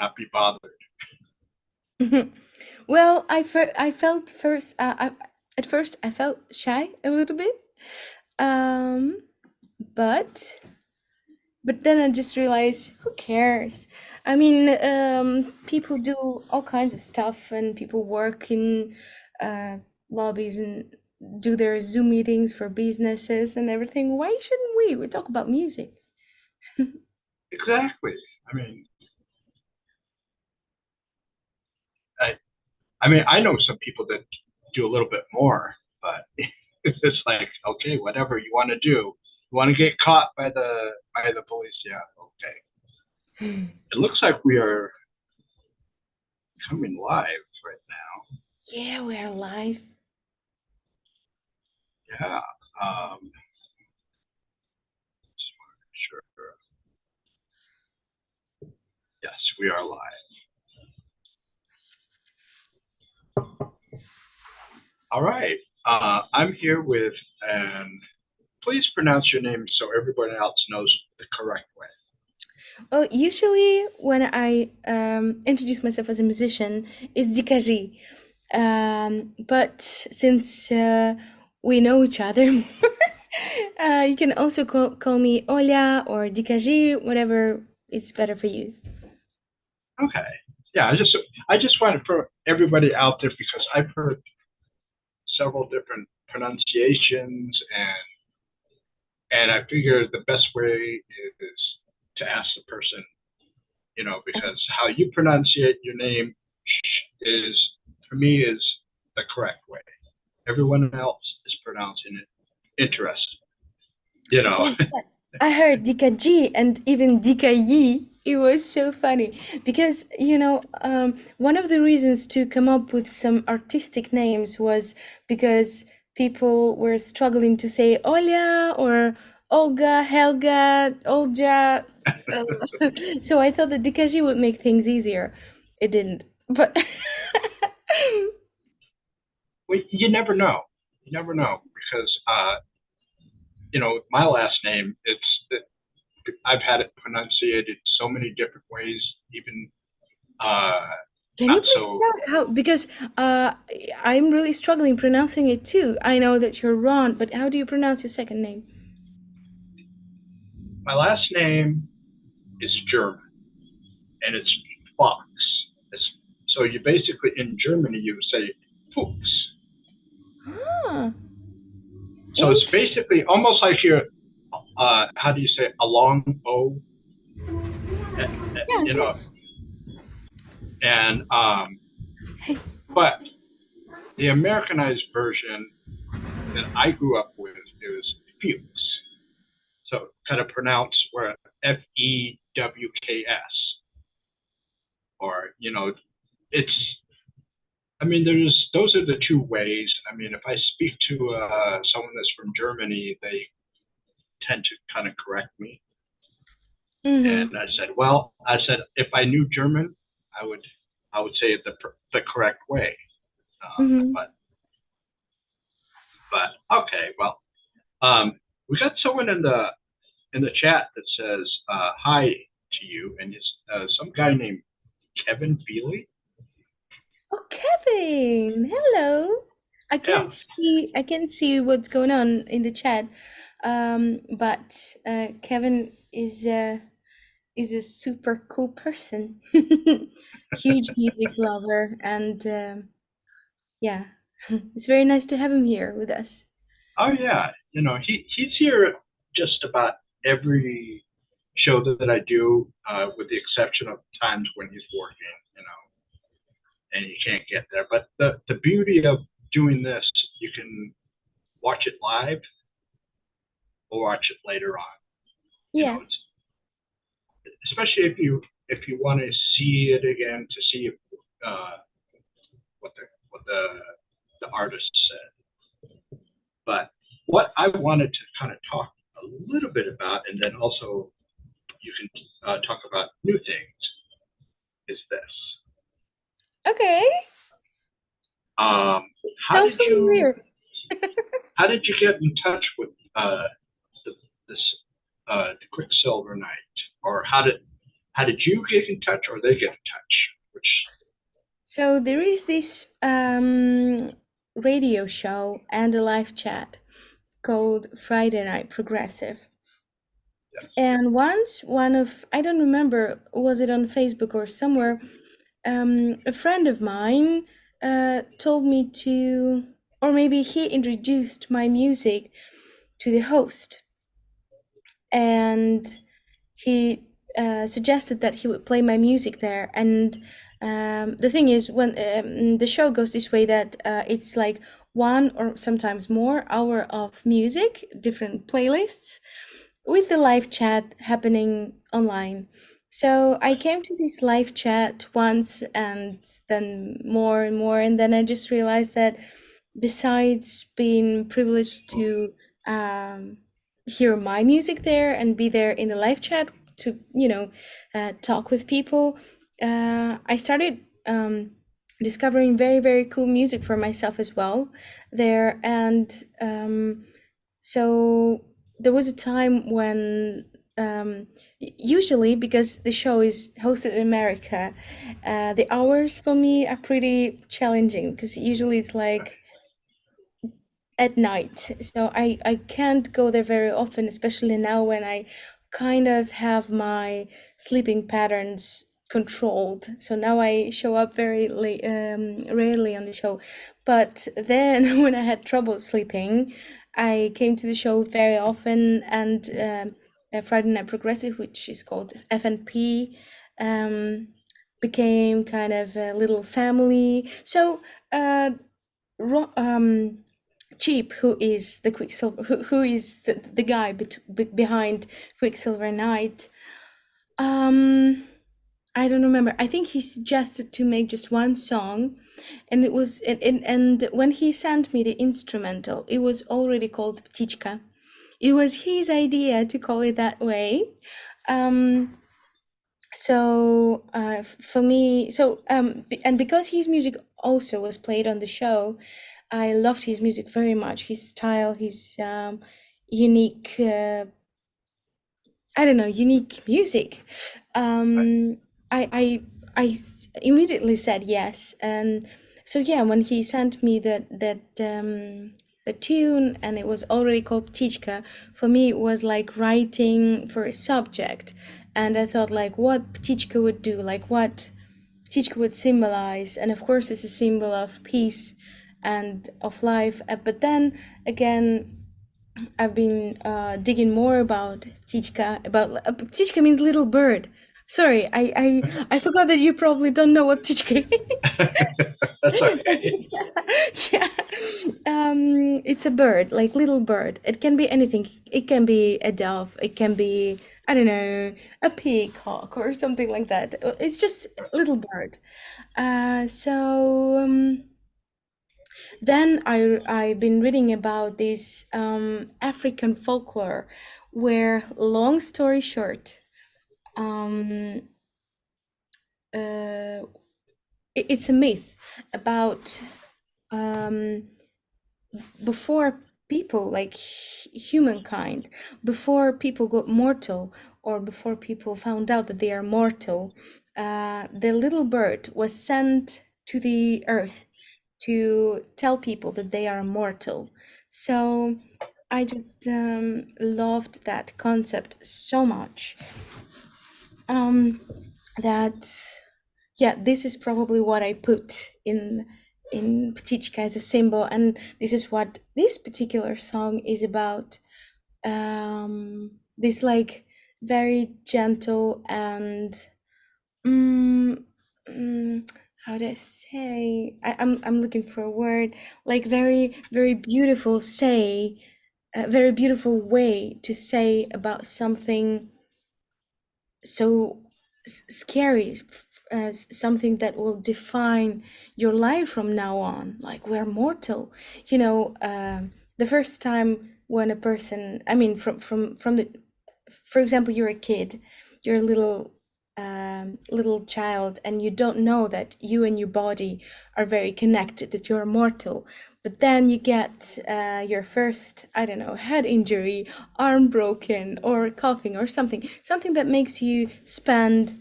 not be bothered. Well, I felt first. At first, I felt shy a little bit. Um, but then I just realized, who cares? I mean, people do all kinds of stuff, and people work in uh, lobbies and do their Zoom meetings for businesses and everything. Why shouldn't we? We talk about music. Exactly. I mean, I, I mean, I know some people that do a little bit more, but it's just like, okay, whatever you want to do. You want to get caught by the police? Yeah, okay. It looks like we are coming live right now. Yeah, we are live. Yeah. Sure. Yes, we are live. All right. I'm here with, and please pronounce your name so everybody else knows the correct way. Well, usually when I introduce myself as a musician, it's Dikajee. But since we know each other more, you can also call me Olia or Dikajee, whatever it's better for you. Okay. Yeah, I just want to put everybody out there because I've heard several different pronunciations, and I figure the best way is to ask the person, because how you pronunciate your name is, for me, is the correct way. Everyone else is pronouncing it interesting, you know. Yeah, I heard Dikajee and even Dikayee. It was so funny because, one of the reasons to come up with some artistic names was because people were struggling to say Olya or Olga, Helga, Olja. So I thought that Dikajee would make things easier. It didn't. But Well, you never know. You never know because my last name, I've had it pronunciated so many different ways, even uh, can you not please so. tell how? Because I'm really struggling pronouncing it too. I know that you're Ron, but how do you pronounce your second name? My last name is German, and it's Fox. It's, so you basically in Germany you would say Fuchs. Ah, So it's interesting. basically almost like your how do you say a long O, eh, Yeah, I you know, guess. and Hey, but the Americanized version that I grew up with is Fuchs. So kind of pronounced where Fewks, or it's. I mean, there's those are the two ways. I mean, if I speak to someone that's from Germany, they tend to kind of correct me. mm-hmm, And I said if I knew German, I would say it the correct way. mm-hmm. But okay, well, we got someone in the chat that says hi to you, and it's some guy named Kevin Feely. Oh, Kevin, hello. Yeah, I can't see what's going on in the chat. But Kevin is a super cool person. Huge music lover, and yeah, it's very nice to have him here with us. oh yeah, he's here just about every show that I do, with the exception of times when he's working, and he can't get there. But the beauty of doing this, you can watch it live or watch it later on. Yeah. It's, especially if you want to see it again to see if, uh, what the artist said. But what I wanted to kind of talk a little bit about, and then also you can talk about new things, is this. Okay. Um, how Sounds did you familiar. how did you get in touch with the, this the Quicksilver Night, or how did How did you get in touch, or they get in touch? Which So there is this radio show and a live chat called Friday Night Progressive. yes, And once one of, I don't remember, was it on Facebook or somewhere, a friend of mine told me to, or maybe he introduced my music to the host. And he suggested that he would play my music there. And the thing is, when the show goes this way, that it's like 1 or sometimes more hour of music, different playlists, with the live chat happening online. So I came to this live chat once and then more and more, and then I just realized that besides being privileged to um, hear my music there and be there in the live chat to, talk with people, I started discovering very, very cool music for myself as well there. And so there was a time when usually, because the show is hosted in America, the hours for me are pretty challenging because usually it's like at night. So I can't go there very often, especially now when I kind of have my sleeping patterns controlled. So now I show up very late, rarely on the show. But then when I had trouble sleeping, I came to the show very often. And Friday Night Progressive, which is called FNP, um, became kind of a little family. So Cheap, who is the Quicksilver, who is the guy behind Quicksilver Knight. Um, I don't remember. I think he suggested to make just one song, and it was and when he sent me the instrumental, it was already called Ptichka. It was his idea to call it that way. Um, so for me, and because his music also was played on the show, I loved his music very much. His style, his unique, I don't know, unique music. right. Um, I immediately said yes, and so yeah, when he sent me the tune, and it was already called Ptichka, for me it was like writing for a subject, and I thought like what Ptichka would do, like what Ptichka would symbolize, and of course it's a symbol of peace and of life. But then again, I've been digging more about Ptichka. Ptichka means little bird. Sorry, I forgot that you probably don't know what Ptichka is. That's okay. Yeah, it's a bird, like little bird. It can be anything. It can be a dove. It can be, I don't know, a peacock or something like that. It's just a little bird. So. Then I've been reading about this African folklore, where, long story short, um, uh, it's a myth about um, before people, like humankind, before people got mortal, or before people found out that they are mortal, the little bird was sent to the earth to tell people that they are mortal. So I just loved that concept so much, um, that yeah, this is probably what I put in Ptichka as a symbol, and this is what this particular song is about. This like very gentle and mm, mm, how do I say? I'm looking for a word, like very very beautiful say, a very beautiful way to say about something so scary, as something that will define your life from now on. Like, we're mortal, the first time when a person, I mean, from the, for example, you're a kid, you're a little child, and you don't know that you and your body are very connected, that you're mortal. but then you get your first, I don't know, head injury, arm broken, or coughing, or something that makes you spend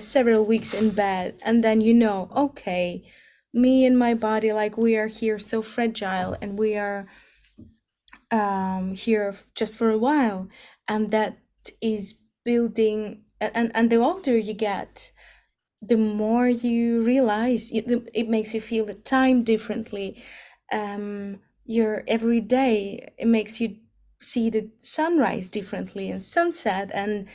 several weeks in bed, and then you know, okay, me and my body, like we are here so fragile, and we are here just for a while, and that is building. And the older you get, the more you realize it makes you feel the time differently. Your every day, it makes you see the sunrise differently and sunset, and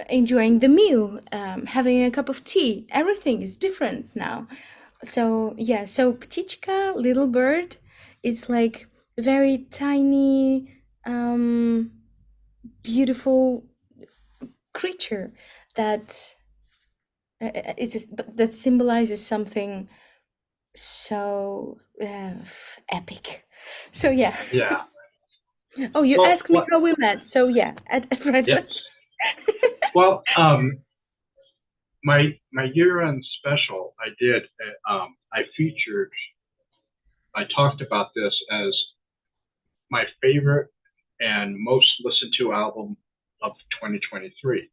enjoying the meal, having a cup of tea. Everything is different now. So yeah, so Ptichka, little bird, is like very tiny, beautiful creature that that symbolizes something so epic. So yeah. Yeah. Oh, you Well, asked me how we met. So yeah, at yes. Redwood. Well, my year-end special, I featured, I talked about this as my favorite and most listened to album of 2023.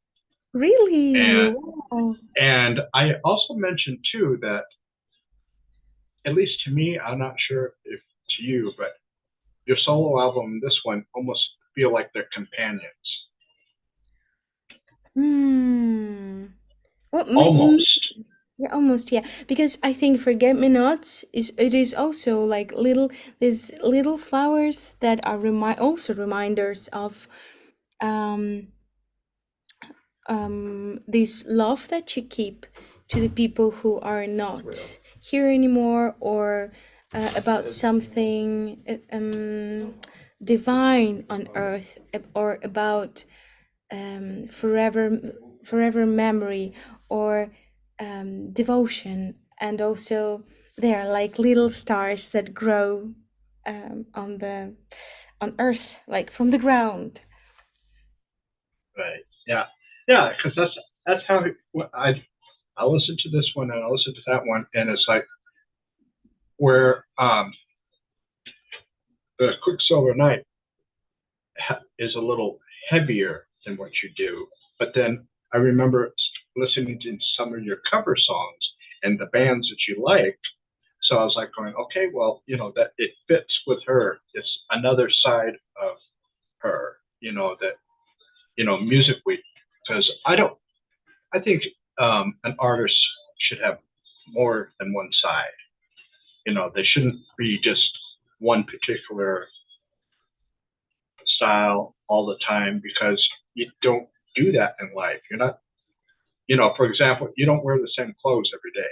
Really? And Wow. and I also mentioned too that, at least to me, I'm not sure if to you, but your solo album and this one almost feel like they're companions. Hmm. Well, Almost. yeah, almost, yeah. Because I think Forget Me Nots is, it is also like little, these little flowers that are also reminders of um this love that you keep to the people who are not here anymore, or about something divine on earth, or about forever memory, or devotion. And also they are like little stars that grow on the on earth, like from the ground. Right. Yeah. Yeah. Because that's how I listen to this one and I listen to that one, and it's like where the Quicksilver Night is a little heavier than what you do, but then I remember listening to some of your cover songs and the bands that you like. So I was like going, okay, well, that it fits with her. It's another side of her, that musically, because I think an artist should have more than one side. They shouldn't be just one particular style all the time, because you don't do that in life. You're not, for example, you don't wear the same clothes every day.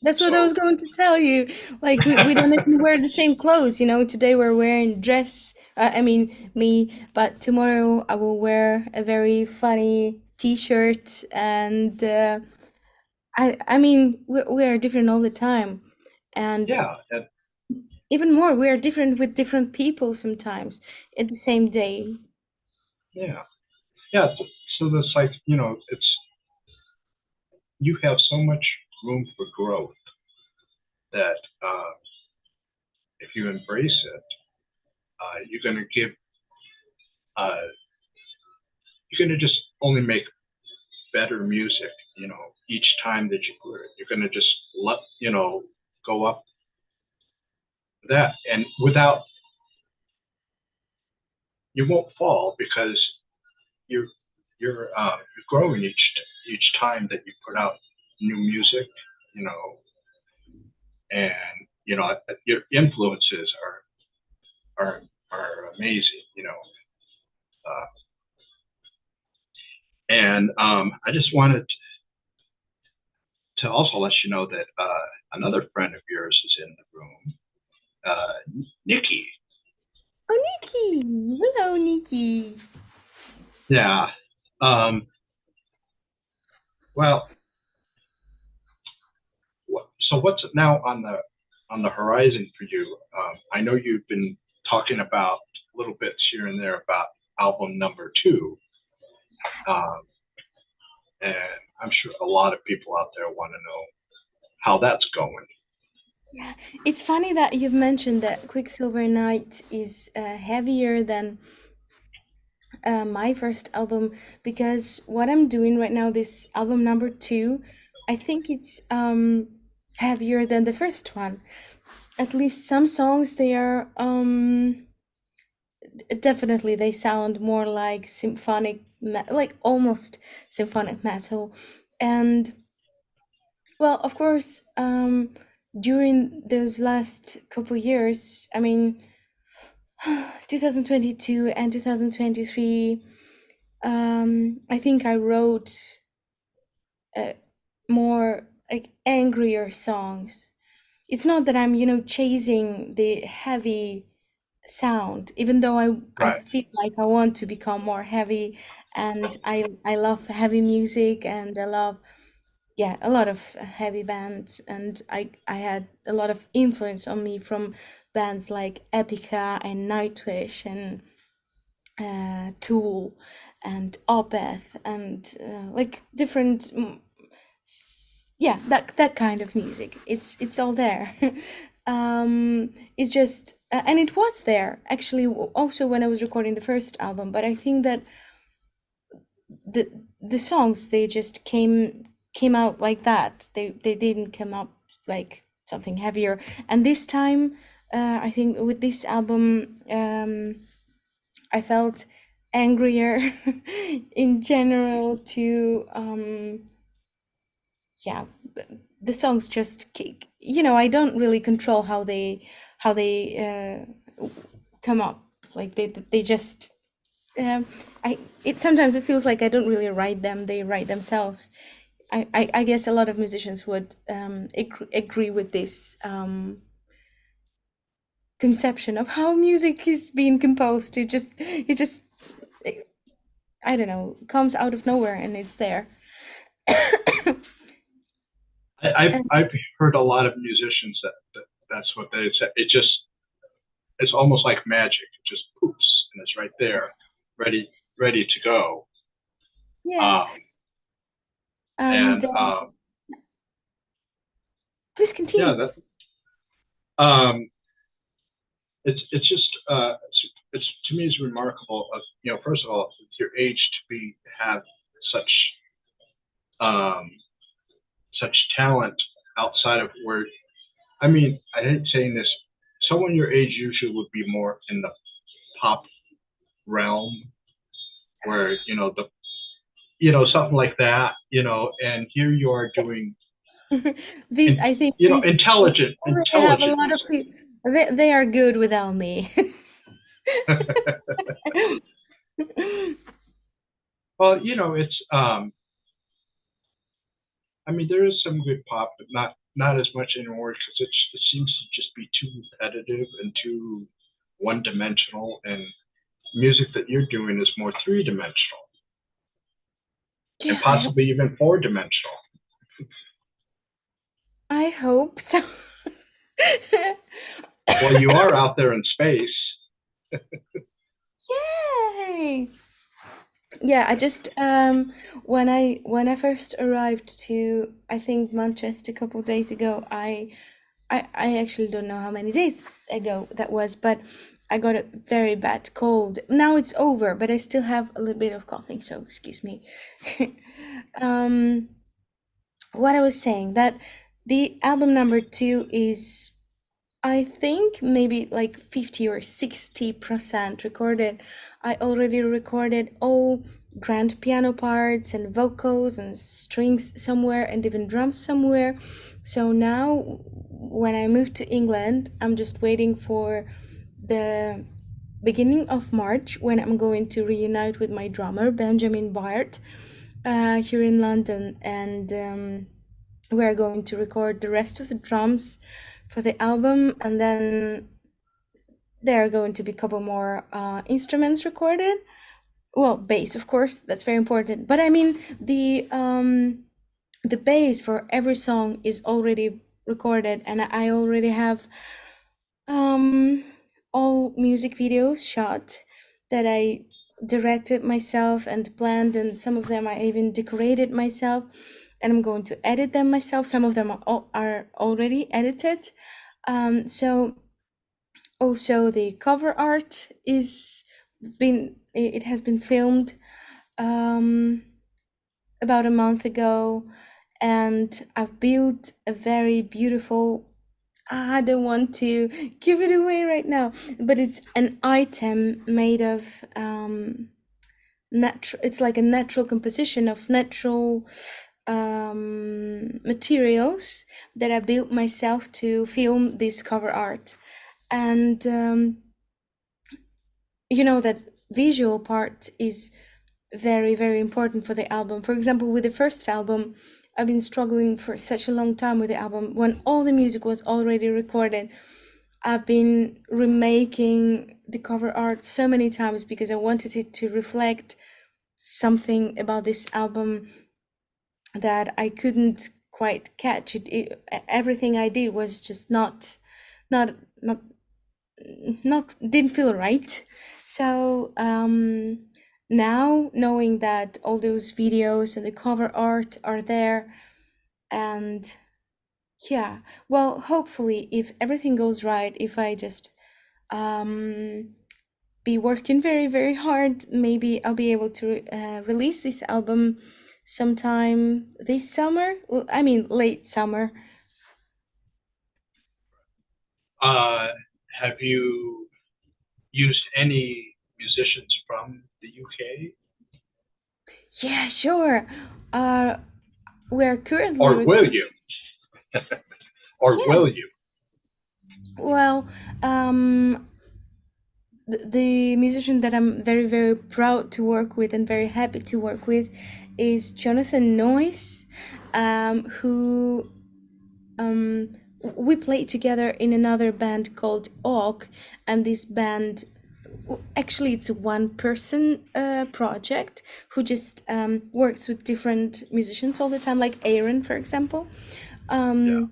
That's what I was So, going to tell you. Like we don't even wear the same clothes, you know. Today we're wearing dress. I mean me, but tomorrow I will wear a very funny t-shirt, and I mean we are different all the time, and yeah, and even more we are different with different people sometimes at the same day. yeah, yeah. So that's like, you have so much room for growth that if you embrace it, you're going to uh, you're going to just only make better music. Each time that you're going to just let go up that, and without, you won't fall, because you're you're growing each time that you put out new music. You know, and your influences are amazing. Uh, and I just wanted to also let you know that another friend of yours is in the room, Nikki. Oh, Nikki! Hello, Nikki. Yeah. Um, well, so what's now on the horizon for you? I know you've been talking about little bits here and there about album number two, um, and I'm sure a lot of people out there want to know how that's going. Yeah, it's funny that you've mentioned that Quicksilver Night is heavier than my first album, because what I'm doing right now, this album number two, I think it's heavier than the first one. At least some songs, they are definitely, they sound more like like almost symphonic metal. And well, of course, during those last couple years, I mean, 2022 and 2023, I think I wrote uh, more like angrier songs. It's not that I'm, chasing the heavy sound, even though I Right. feel like I want to become more heavy, and I love heavy music, and I love, yeah, a lot of heavy bands, and I had a lot of influence on me from bands like Epica and Nightwish and Tool and Opeth and like different, yeah, that kind of music. It's all there. It's just and it was there actually also when I was recording the first album, but I think that the the songs, they just came out like that. They didn't come up like something heavier. And this time, I think with this album, I felt angrier in general to yeah, the songs just kick. I don't really control how they come up. Like they just I it sometimes it feels like I don't really write them, they write themselves. I guess a lot of musicians would agree with this conception of how music is being composed. It just I don't know, comes out of nowhere and it's there. And I've heard a lot of musicians that that's what they say. It's almost like magic. It just poops and it's right there, ready to go. yeah, Um, and and please yeah, continue. that it's just it's to me is remarkable. Of first of all, your age to be have such um, such talent outside of where. I mean, I hate saying this. Someone your age usually would be more in the pop realm, where the something like that. And here you are doing These, I think, these intelligent already have a lot of music. people. They are good without me. Well, it's I mean, there is some good pop, but not as much anymore because it seems to just be too repetitive and too one dimensional. And music that you're doing is more three dimensional and Yeah, possibly even four dimensional. I hope so. Well, you are out there in space. Yay! Yeah, I just when I first arrived to, I think, Manchester a couple of days ago, I actually don't know how many days ago that was, but I got a very bad cold. Now it's over, but I still have a little bit of coughing, so excuse me. um what I was saying, that the album number two is, I think, maybe like 50 or 60% recorded. I already recorded all grand piano parts and vocals and strings somewhere and even drums somewhere. So now, when I moved to England, I'm just waiting for the beginning of March when I'm going to reunite with my drummer, Benjamin Bart, here in London. And we're going to record the rest of the drums for the album, and then there are going to be a couple more instruments recorded. Well, bass, of course, that's very important. But I mean, the bass for every song is already recorded, and I already have um all music videos shot that I directed myself and planned, and some of them I even decorated myself, and I'm going to edit them myself. Some of them are already edited. So also the cover art is it has been filmed um, about a month ago, and I've built a very beautiful. I don't want to give it away right now, but it's an item made of natural. It's like a natural composition of natural materials that I built myself to film this cover art, and you know that visual part is very very important for the album. For example, with the first album, I've been struggling for such a long time with the album. When all the music was already recorded, I've been remaking the cover art so many times because I wanted it to reflect something about this album that I couldn't quite catch. Everything I did was just not not not didn't feel right. So now knowing that all those videos and the cover art are there, and yeah, well, hopefully, if everything goes right, if I just um be working very very hard, maybe I'll be able to release this album sometime this summer. I mean late summer. Uh, have you used any musicians from the UK, Yeah, sure. uh we're currently or will recording. you? Or Yeah, will you? well, the musician that I'm very very proud to work with and very happy to work with is Jonathan Noyes, who we played together in another band called Oak, and this band, actually it's a one person project who just works with different musicians all the time, like Aaron for example. Yeah.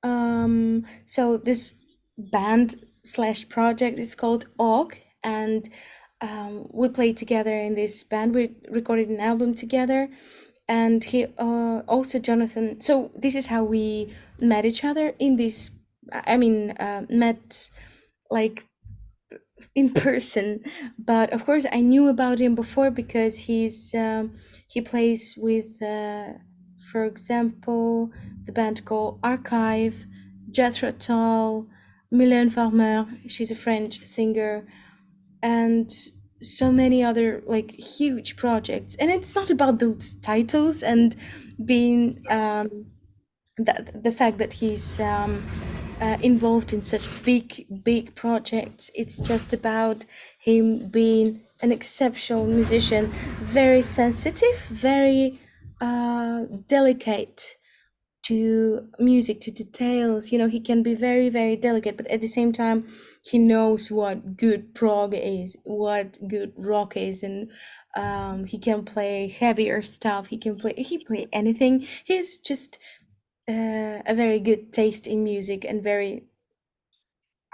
um, so this band slash project is called Og, and we played together in this band. We recorded an album together, and he also Jonathan. So this is how we met each other in this. I mean, met like in person, but of course I knew about him before because he plays with for example the band called Archive, Jethro Tull, Mylène Farmer, she's a French singer, and so many other like huge projects. And it's not about those titles and being the fact that he's involved in such big projects. It's just about him being an exceptional musician, very sensitive, very delicate to music, to details. You know, he can be very very delicate, but at the same time he knows what good prog is, what good rock is, and he can play heavier stuff, he play anything. He's just a very good taste in music and very,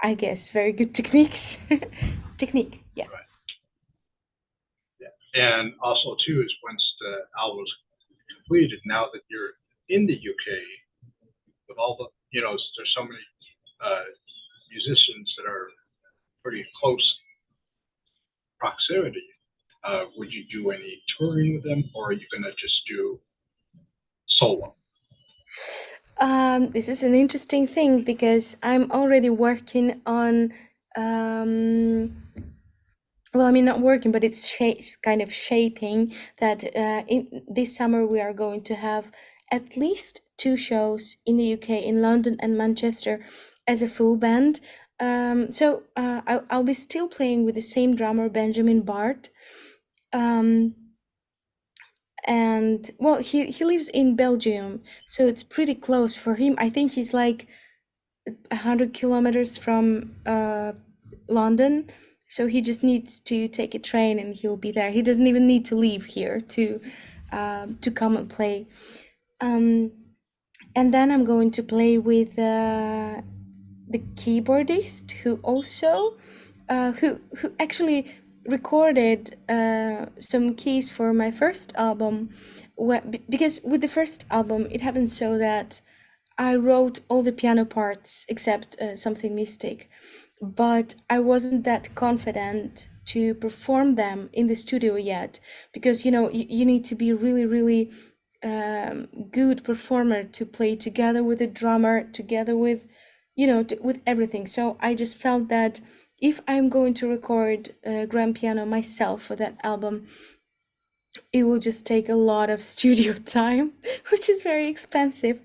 I guess, very good techniques. Technique, yeah. Right. Yeah. And also too is once the album's completed, now that you're in the UK, with all the there's so many uh, musicians that are pretty close proximity. Would you do any touring with them, or are you gonna just do solo? This is an interesting thing because I'm already working on um, well, I mean, not working, but it's kind of shaping that in this summer we are going to have at least two shows in the UK, in London and Manchester, as a full band. I'll be still playing with the same drummer, Benjamin Bart. Um, and well, he lives in Belgium, so it's pretty close for him. I think he's like 100 kilometers from London, so he just needs to take a train and he'll be there. He doesn't even need to leave here to come and play. Um, and then I'm going to play with the keyboardist who also who actually recorded some keys for my first album. Because with the first album, it happened so that I wrote all the piano parts except something mystic, but I wasn't that confident to perform them in the studio yet because you need to be really, really good performer to play together with a drummer, together with with everything. So I just felt that if I'm going to record grand piano myself for that album, it will just take a lot of studio time, which is very expensive.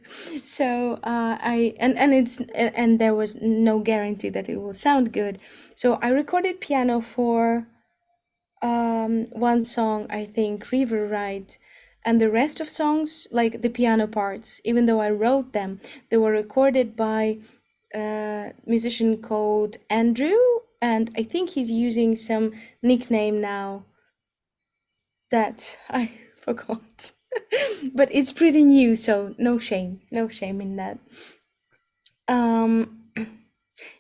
So and there was no guarantee that it will sound good. So I recorded piano for one song, I think, River Ride, and the rest of songs, like the piano parts, even though I wrote them, they were recorded by a musician called Andrew, and I think he's using some nickname now that I forgot. But it's pretty new, so no shame in that. Um,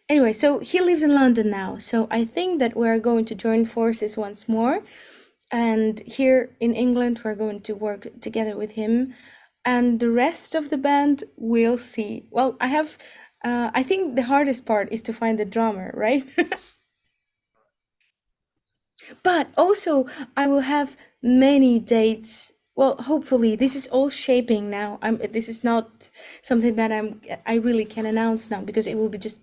anyway, so he lives in London now, so I think that we're going to join forces once more. And here in England, we're going to work together with him. And the rest of the band, we'll see. Well, I think the hardest part is to find the drummer, right? But also, I will have many dates. Well, hopefully, this is all shaping now. This is not something that I really can announce now because it will be just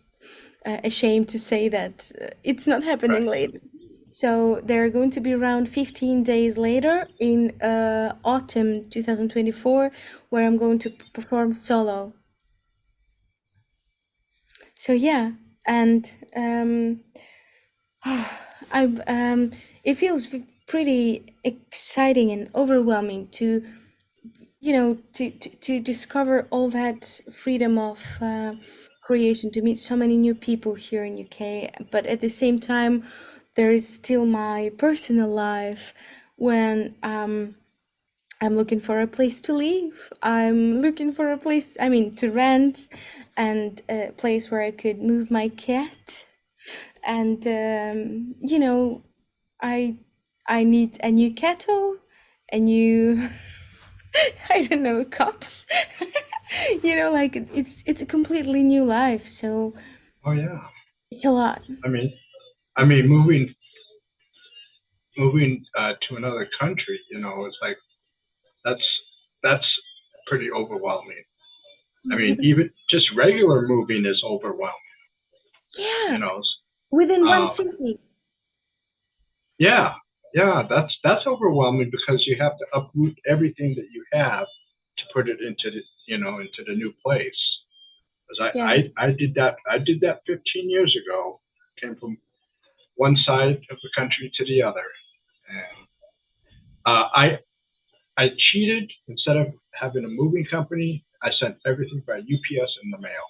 a shame to say that it's not happening Right. later. So they're going to be around 15 days later in autumn 2024, where I'm going to perform solo. So yeah, and I it feels pretty exciting and overwhelming to to discover all that freedom of creation, to meet so many new people here in UK, but at the same time there is still my personal life when I'm looking for a place to live. I'm looking for a place, I mean, to rent, and a place where I could move my cat. And I I need a new kettle, a new I don't know, cups. Like it's a completely new life, so Oh yeah. it's a lot. I mean, I mean, moving to another country, is like that's that's pretty overwhelming. I mean, even just regular moving is overwhelming. You Yeah, know. within one Um, city. yeah, yeah, that's overwhelming because you have to uproot everything that you have to put it into the new place. Because Yeah. I did that 15 years ago. Came from one side of the country to the other, and I cheated. Instead of having a moving company, I sent everything by UPS in the mail.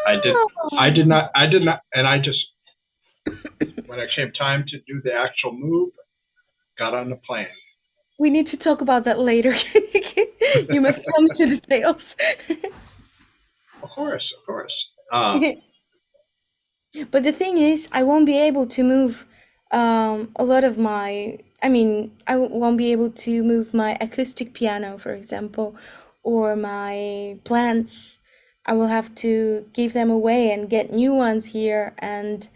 I did I Oh, did not I did not, and I just when it came time to do the actual move, got on the plane. we need to talk about that later. You must tell me the details. Of course, of course. Um, But the thing is, I won't be able to move a lot of my. I mean, won't be able to move my acoustic piano, for example, or my plants. I will have to give them away and get new ones here. And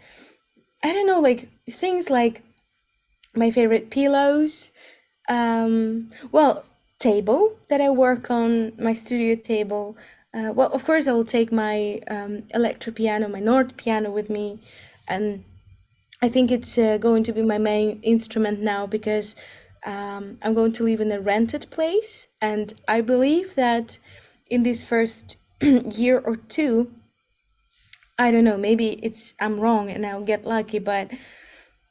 I don't know, like things like my favorite pillows. Well, table that I work on, my studio table. Well, of course, I will take my electro piano, my Nord piano with me, and I think it's going to be my main instrument now because I'm going to live in a rented place, and I believe that in this first year or two, I don't know, maybe it's I'm wrong and I'll get lucky, but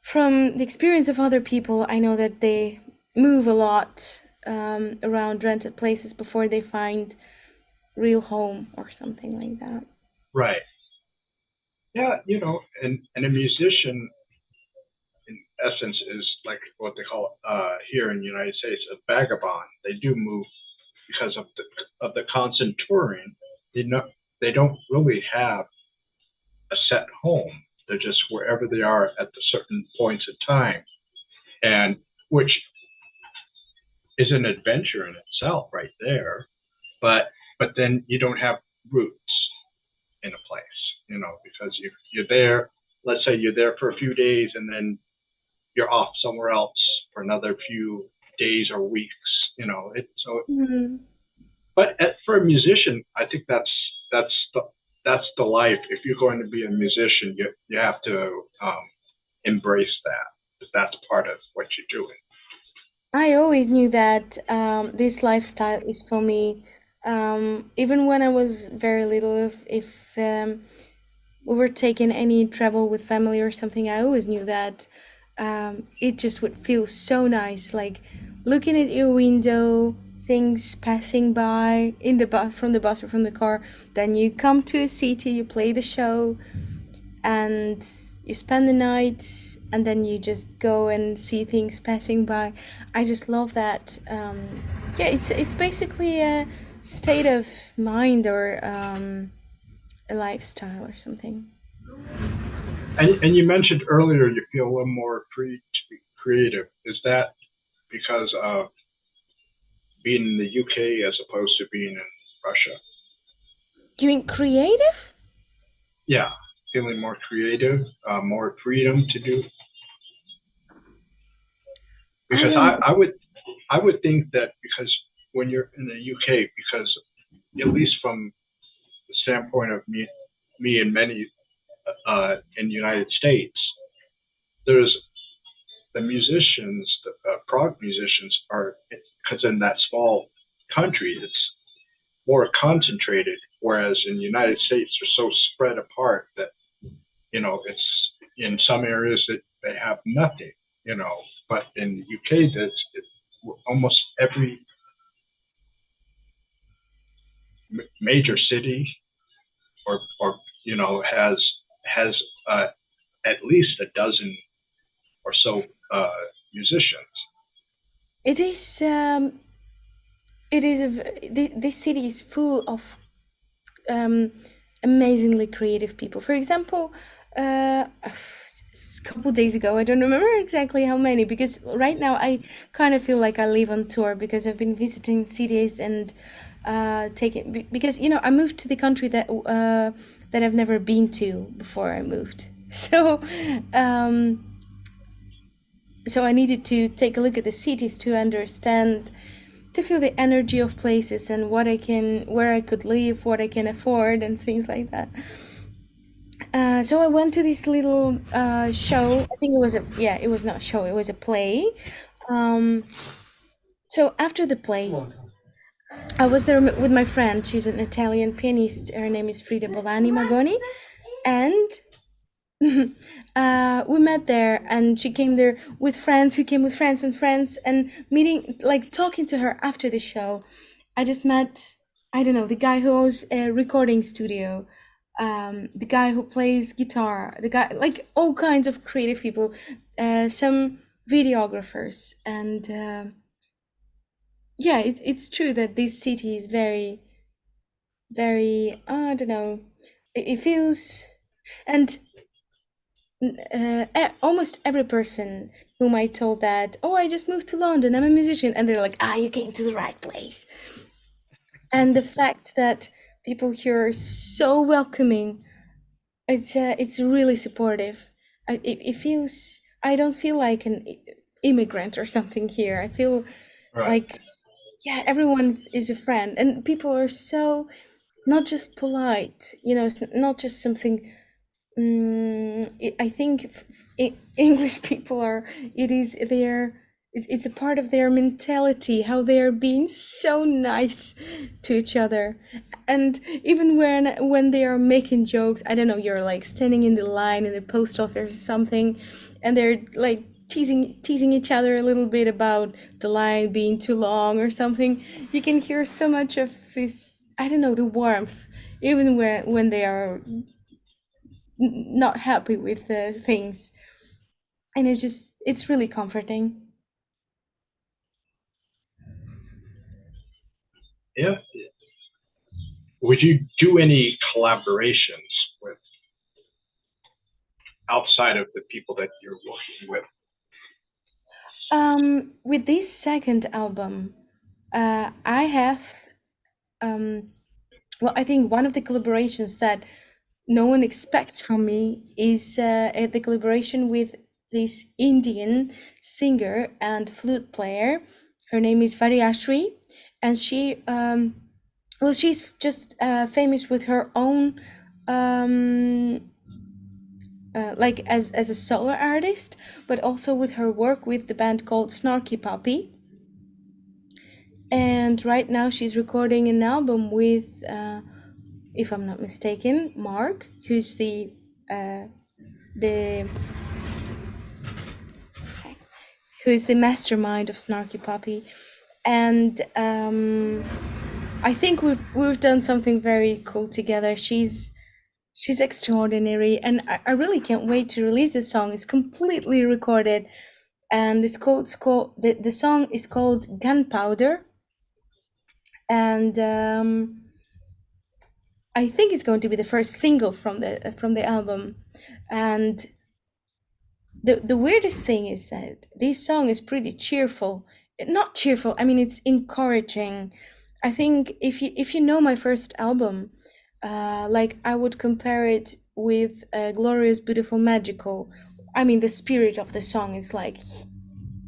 from the experience of other people, I know that they move a lot around rented places before they find real home or something like that. right. Yeah, and a musician in essence is like what they call here in the United States a vagabond. They do move because of the constant touring. They know they don't really have a set home. They're just wherever they are at the certain points of time, and which is an adventure in itself, right there. But but then you don't have roots in a place, because if you're there, let's say you're there for a few days and then you're off somewhere else for another few days or weeks, so. Mhm. But for a musician, I think that's the that's the life. If you're going to be a musician, you have to embrace that. That's part of what you're doing. I always knew that this lifestyle is for me. Even when I was very little, if we were taking any travel with family or something, I always knew that it just would feel so nice, like looking at your window, things passing by in the bus, from the bus or from the car. Then you come to a city, you play the show, and you spend the night, and then you just go and see things passing by. I just love that. Yeah, it's basically a state of mind or a lifestyle or something. And you mentioned earlier you feel a little more free to be creative. Is that because of being in the UK as opposed to being in Russia? You mean creative? Yeah, feeling more creative, more freedom to do. I Because don't. I would think that because when you're in the UK, because at least from the standpoint of me and many in the United States, there's the musicians, the prog musicians are, because in that small country, it's more concentrated. Whereas in the United States, they're so spread apart that it's in some areas that they have nothing. You know, but in the UK, almost every major city or has at least a dozen or so musicians. It is. It is. This city is full of um, amazingly creative people. For example, a couple days ago, I don't remember exactly how many, because right now I kind of feel like I live on tour because I've been visiting cities and taking because I moved to the country that I've never been to before I moved. So um, so I needed to take a look at the cities to understand, to feel the energy of places and where I could live, what I can afford, and things like that. So I went to this little show. I think it was it was not a show, it was a play. Um, so after the play, I was there with my friend. She's an Italian pianist. Her name is Frida Bolani Magoni. And we met there, and she came there with friends who came with friends and friends, and meeting, like talking to her after the show. I just met, I don't know, the guy who owns a recording studio, the guy who plays guitar, the guy, like all kinds of creative people, some videographers, and yeah, it's true that this city is very, very, I don't know, it feels, and almost every person whom I told that, oh, I just moved to London, I'm a musician, and they're like, ah, you came to the right place. And the fact that people here are so welcoming, it's really supportive. It feels, I don't feel like an immigrant or something here. I feel Right. like, yeah, everyone is a friend, and people are so not just polite, not just something. I think English people are. It is their. It's a part of their mentality how they are being so nice to each other, and even when they are making jokes, I don't know. You're like standing in the line in the post office or something, and they're like teasing each other a little bit about the line being too long or something. You can hear so much of this. I don't know, the warmth, even when they are not happy with things, and it's really comforting. Yeah. Would you do any collaborations with outside of the people that you're working with? With this second album, I have well, I think one of the collaborations that no one expects from me is the collaboration with this Indian singer and flute player. Her name is Variashri, and well, she's just famous with her own, um, like as a solo artist, but also with her work with the band called Snarky Puppy. And right now she's recording an album with, if I'm not mistaken, Mark, who's the who's the mastermind of Snarky Puppy. And I think we've done something very cool together. She's extraordinary, and I really can't wait to release this song. It's completely recorded, and the song is called Gunpowder, and I think it's going to be the first single from the album. And the weirdest thing is that this song is pretty cheerful. Not cheerful, I mean it's encouraging. I think if you know my first album, like I would compare it with Glorious, Beautiful, Magical. I mean the spirit of the song is like,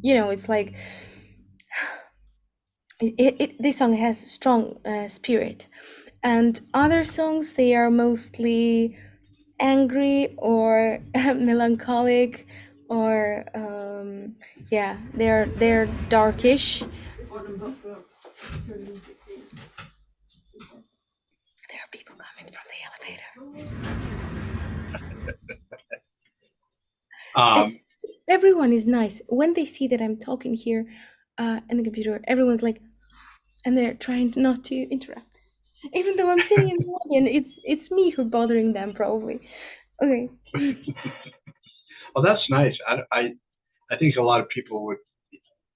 it's like this song has strong spirit. And other songs, they are mostly angry or melancholic, or yeah, they're darkish. There are people coming from the elevator. Eh, Um, Everyone is nice when they see that I'm talking here in the computer. Everyone's like, and they're trying not to interrupt, even though I'm sitting in the lobby, and it's me who bothering them probably. Okay. oh, that's nice. I think a lot of people would,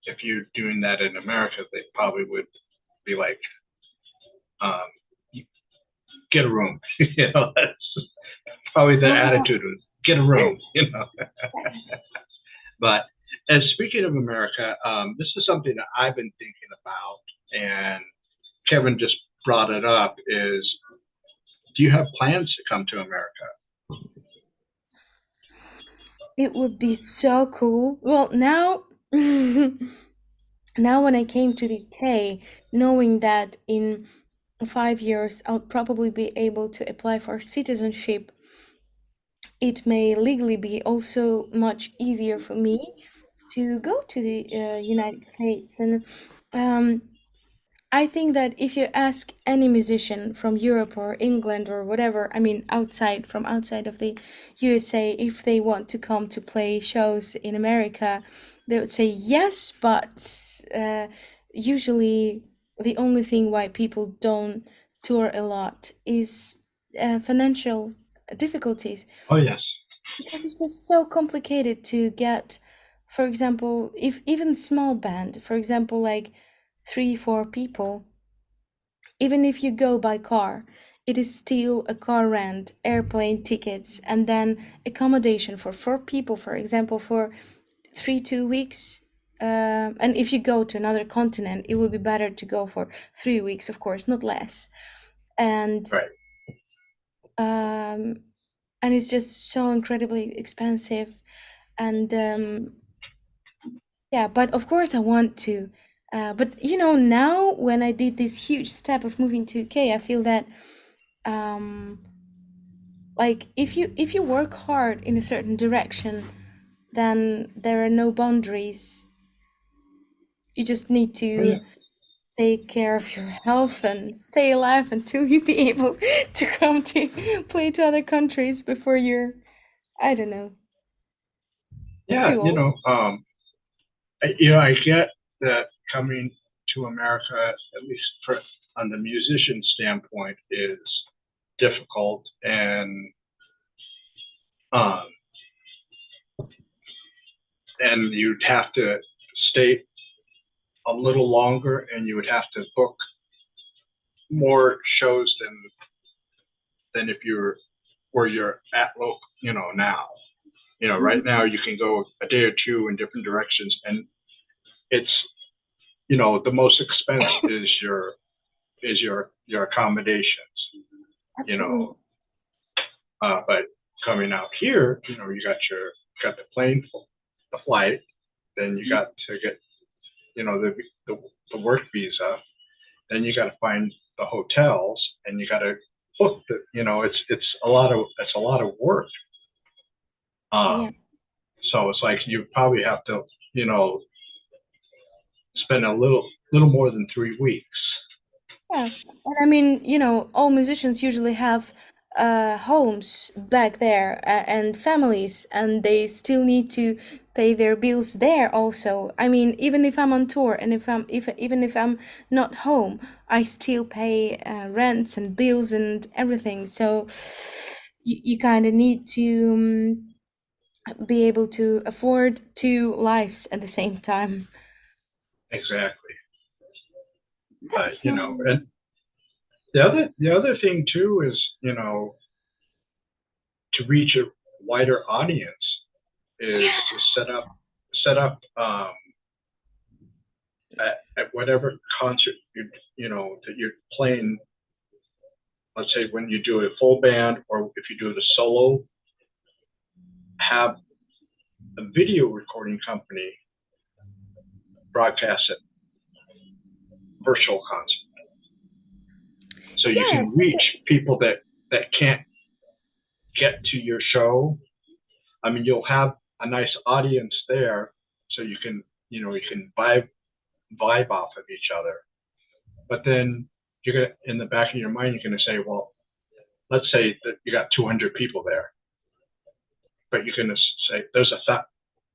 if you're doing that in America, they probably would be like, um, get a room. That's probably the Ah, attitude was get a room. But as speaking of America, this is something that I've been thinking about, and Kevin just brought it up. Is do you have plans to come to America? it would be so cool. Well, now, now when I came to the UK, knowing that in 5 years I'll probably be able to apply for citizenship, it may legally be also much easier for me to go to the United States. And um, I think that if you ask any musician from Europe or England or whatever, I mean, outside of the USA, if they want to come to play shows in America, they would say yes, but usually the only thing why people don't tour a lot is financial difficulties, Oh yes. because it's just so complicated to get, for example, if even small band, for example, like 3 4 people, even if you go by car, it is still a car rent, airplane tickets, and then accommodation for 4 people, for example, for 3 2 weeks. And if you go to another continent, it would be better to go for 3 weeks, of course, not less. And Right. um, and it's just so incredibly expensive. And yeah, but of course I want to. But now when I did this huge step of moving to UK, I feel that um like if you work hard in a certain direction, then there are no boundaries. You just need Oh yeah. to take care of your health and stay alive until you be able to come to play to other countries before you're, I don't know, Yeah. too old. I get that coming to America, at least on the musician standpoint, is difficult, um, and you'd have to stay a little longer, and you would have to book more shows than if you're where you're at local. Now. Right Mhm. now you can go a day or two in different directions, and it's the most expense is your accommodations. you Absolutely. know. But coming out here, you got the plane, the flight, then you got to get, the, the work visa, then you got to find the hotels, and you got to book the, it's a lot of work. Yeah. Um, so it's like you probably have to, you know, spend a little more than 3 weeks. Yeah, and I mean, all musicians usually have homes back there and families, and they still need to pay their bills there also. I mean, even if I'm on tour and even if I'm not home, I still pay rents and bills and everything. So you kind of need to be able to afford two lives at the same time. Exactly. But That's not. and the other thing too is, to reach a wider audience is Yeah. to set up at whatever concert that you're playing. Let's say when you do a full band, or if you do the solo, have a video recording company broadcast it virtual concert, so you Yeah, can that's reach people that can't get to your show. I mean, you'll have a nice audience there, so you can vibe off of each other. But then you're gonna, in the back of your mind, you're gonna say, well, let's say that you got 200 people there, but you're gonna say there's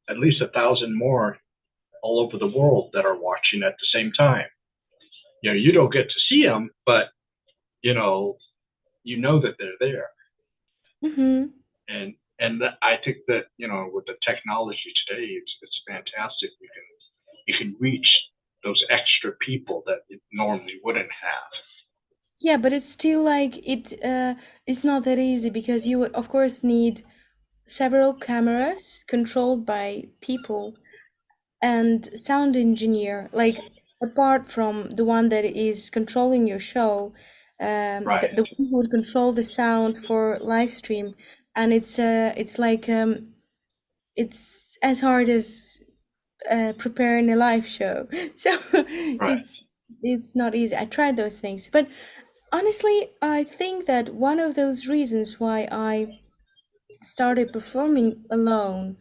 at least 1,000 more all over the world that are watching at the same time. You don't get to see them, but you know that they're there. it. And I think that, with the technology today, it's fantastic. You can reach those extra people that it normally wouldn't have. Yeah, but it's still like it's not that easy because you would of course need several cameras controlled by people and sound engineer, like apart from the one that is controlling your show, Right, the one who would control the sound for live stream, and it's like it's as hard as preparing a live show. So right. it's not easy. I tried those things, but honestly, I think that one of those reasons why I started performing alone,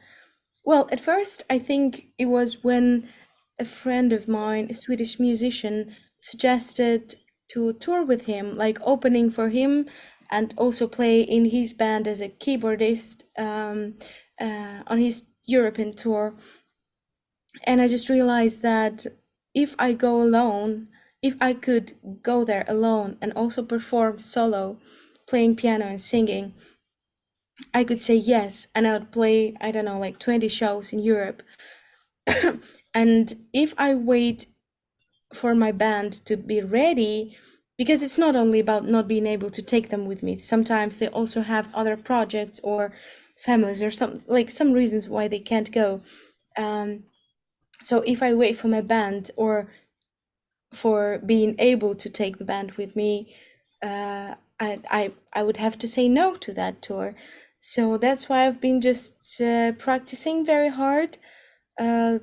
well, at first, I think it was when a friend of mine, a Swedish musician, suggested to tour with him, like opening for him and also play in his band as a keyboardist on his European tour. And I just realized that if I go alone, if I could go there alone and also perform solo, playing piano and singing, I could say yes, and I would play, I don't know, like 20 shows in Europe. And if I wait for my band to be ready, because it's not only about not being able to take them with me, sometimes they also have other projects or families or some reasons why they can't go. Um, so if I wait for my band or for being able to take the band with me, I would have to say no to that tour. So that's why I've been just practicing very hard, uh,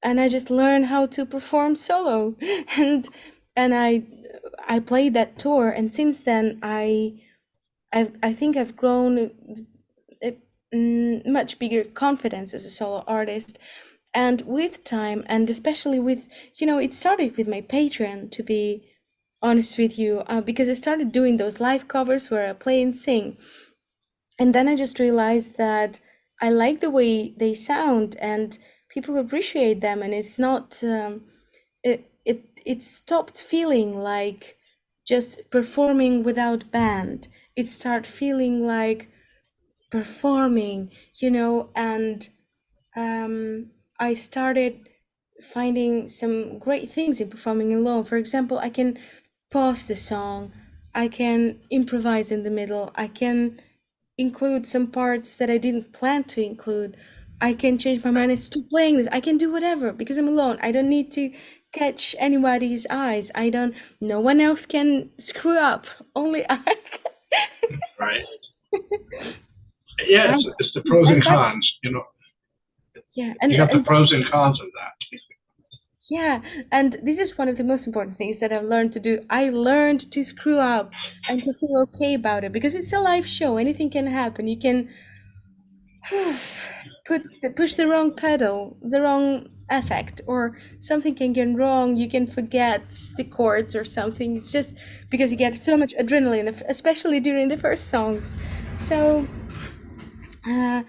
and I just learned how to perform solo, and and I played that tour, and since then I think I've grown a, much bigger confidence as a solo artist. And with time, and especially with, it started with my Patreon, to be honest with you, because I started doing those live covers where I play and sing. And then I just realized that I like the way they sound and people appreciate them. And it's not, it stopped feeling like just performing without band. It started feeling like performing, and I started finding some great things in performing alone. For example, I can pause the song, I can improvise in the middle, I can include some parts that I didn't plan to include. I can change my mind and stop playing this. I can do whatever because I'm alone. I don't need to catch anybody's eyes. I don't, no one else can screw up. Only I can. right? Yeah, And it's the pros and and by cons. yeah, You got the and pros and cons of that. yeah, and this is one of the most important things that I've learned to do. I learned to screw up and to feel okay about it because it's a live show. Anything can happen. You can push the wrong pedal, the wrong effect, or something can get wrong. You can forget the chords or something. It's just because you get so much adrenaline, especially during the first songs. So, uh,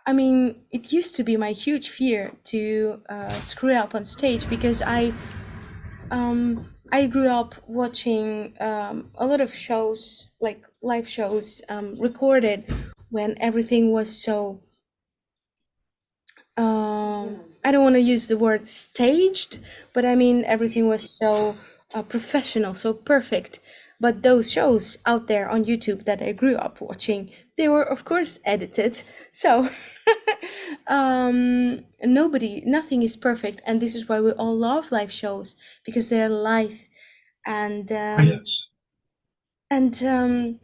I mean, it used to be my huge fear to screw up on stage because I grew up watching a lot of shows, like live shows, recorded when everything was so I don't want to use the word staged, but I mean everything was so professional, so perfect. But those shows out there on YouTube that I grew up watching, they were of course edited. So nothing is perfect, and this is why we all love live shows because they're live, and Yes. and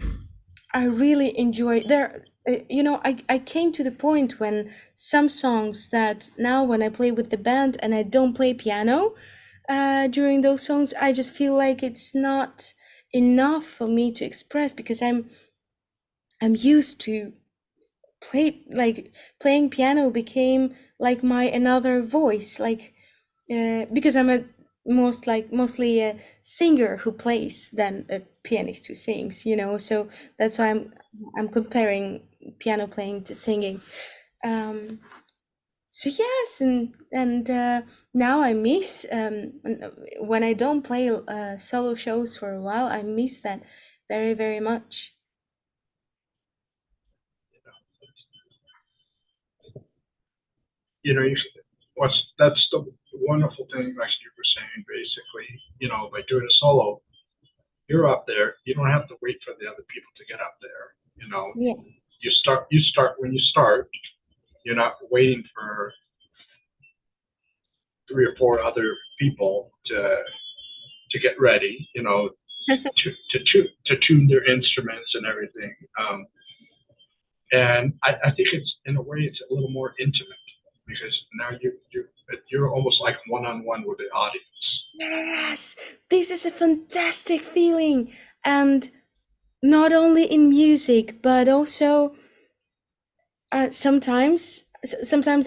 I really enjoy there. I came to the point when some songs that now when I play with the band and I don't play piano during those songs, I just feel like it's not enough for me to express because I'm used to playing piano became like my another voice, like because I'm a mostly a singer who plays than a pianist who sings, so that's why I'm comparing piano playing to singing. So yes, and now I miss when I don't play solo shows for a while. I miss that very very much. You know, you, that's the wonderful thing, like you were saying, basically, by doing a solo, you're up there. You don't have to wait for the other people to get up there. Yeah. You start when you start. You're not waiting for three or four other people to get ready. To tune their instruments and everything. And I think it's in a way it's a little more intimate because now you're almost like one on one with the audience. Yes, this is a fantastic feeling, and not only in music, but also sometimes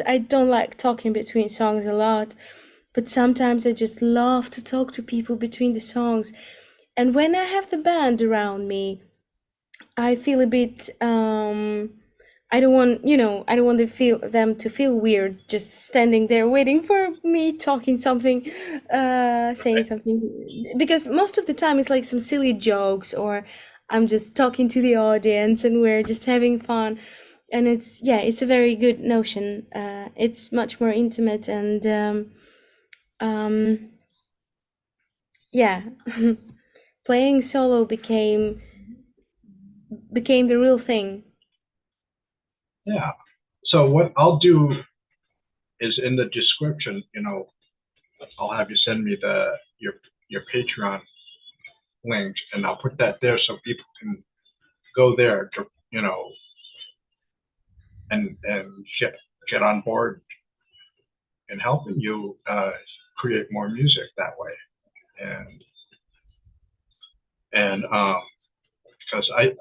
I don't like talking between songs a lot, but sometimes I just love to talk to people between the songs. And when I have the band around me, I feel a bit I don't want them to feel weird just standing there waiting for me talking something, saying something, because most of the time it's like some silly jokes or I'm just talking to the audience and we're just having fun. And it's a very good notion. It's much more intimate and yeah, playing solo became the real thing. Yeah. So what I'll do is in the description, I'll have you send me your Patreon link, and I'll put that there so people can go there to and get on board in helping you create more music that way. And because I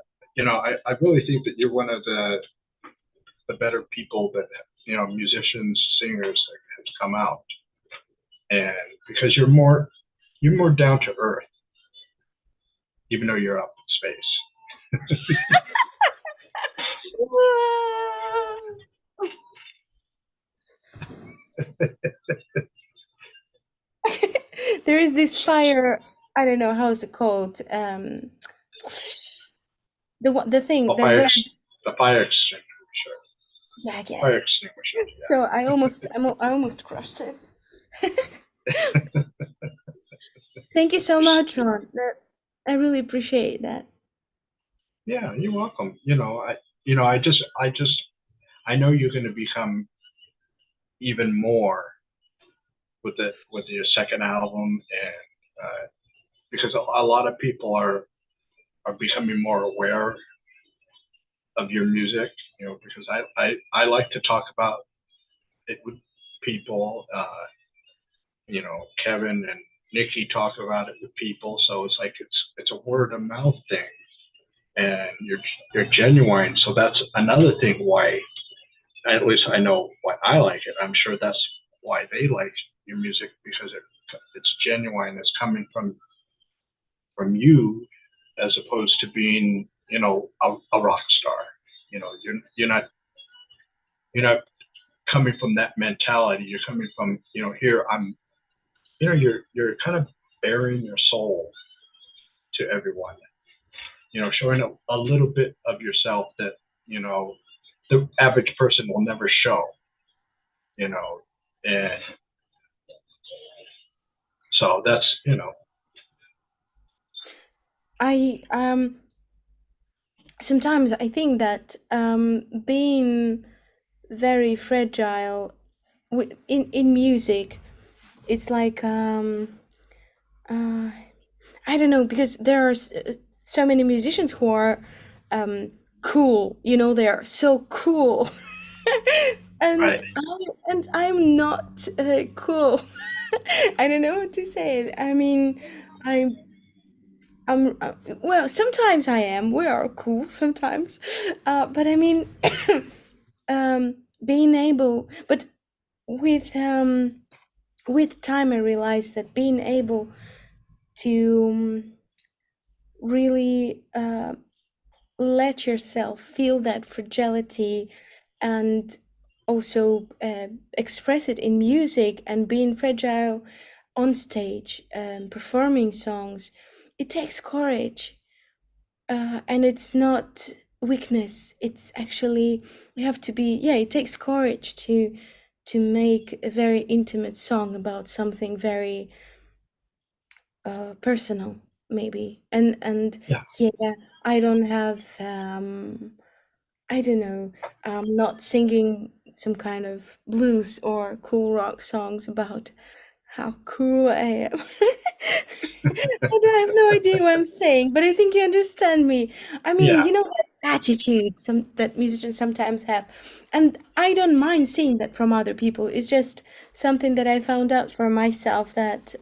really think that you're one of the better people that musicians, singers that has come out, and because you're more down to earth, even though you're up in There is this fire. I don't know how is it called. The thing, space. the red. The fire extinguisher, Yeah, I fire guess. extinguisher. So I almost crushed it. Thank you so much, Ron. I really appreciate that. Yeah, you're welcome. I know you're going to become even more with your second album, and because a lot of people are becoming more aware of your music, because I like to talk about it with people. Kevin and Nikki talk about it with people, so it's like it's a word of mouth thing, and you're genuine. So that's another thing why, at least I know why I like it. I'm sure that's why they like your music, because it's genuine. It's coming from you, as opposed to being a rock star. You're not coming from that mentality. You're coming from, here I'm, you're kind of bearing your soul to everyone, showing a little bit of yourself that, the average person will never show, you know, and so that's, I sometimes I think that being very fragile in music, it's like uh, I don't know, because there are so many musicians who are cool. They are so cool, right. and I'm not cool. I don't know what to say. I mean, I'm well. Sometimes I am. We are cool sometimes, but I mean, being able, but with with time, I realized that being able to really let yourself feel that fragility and also express it in music, and being fragile on stage, performing songs, it takes courage, and it's not weakness. It's actually, you have to be, yeah, it takes courage to make a very intimate song about something very personal, maybe. And Yeah. yeah, I don't have I don't know, not singing some kind of blues or cool rock songs about how cool I am. I have no idea what I'm saying, but I think you understand me. I mean, Yeah. you know that attitude that musicians sometimes have, and I don't mind seeing that from other people. It's just something that I found out for myself, that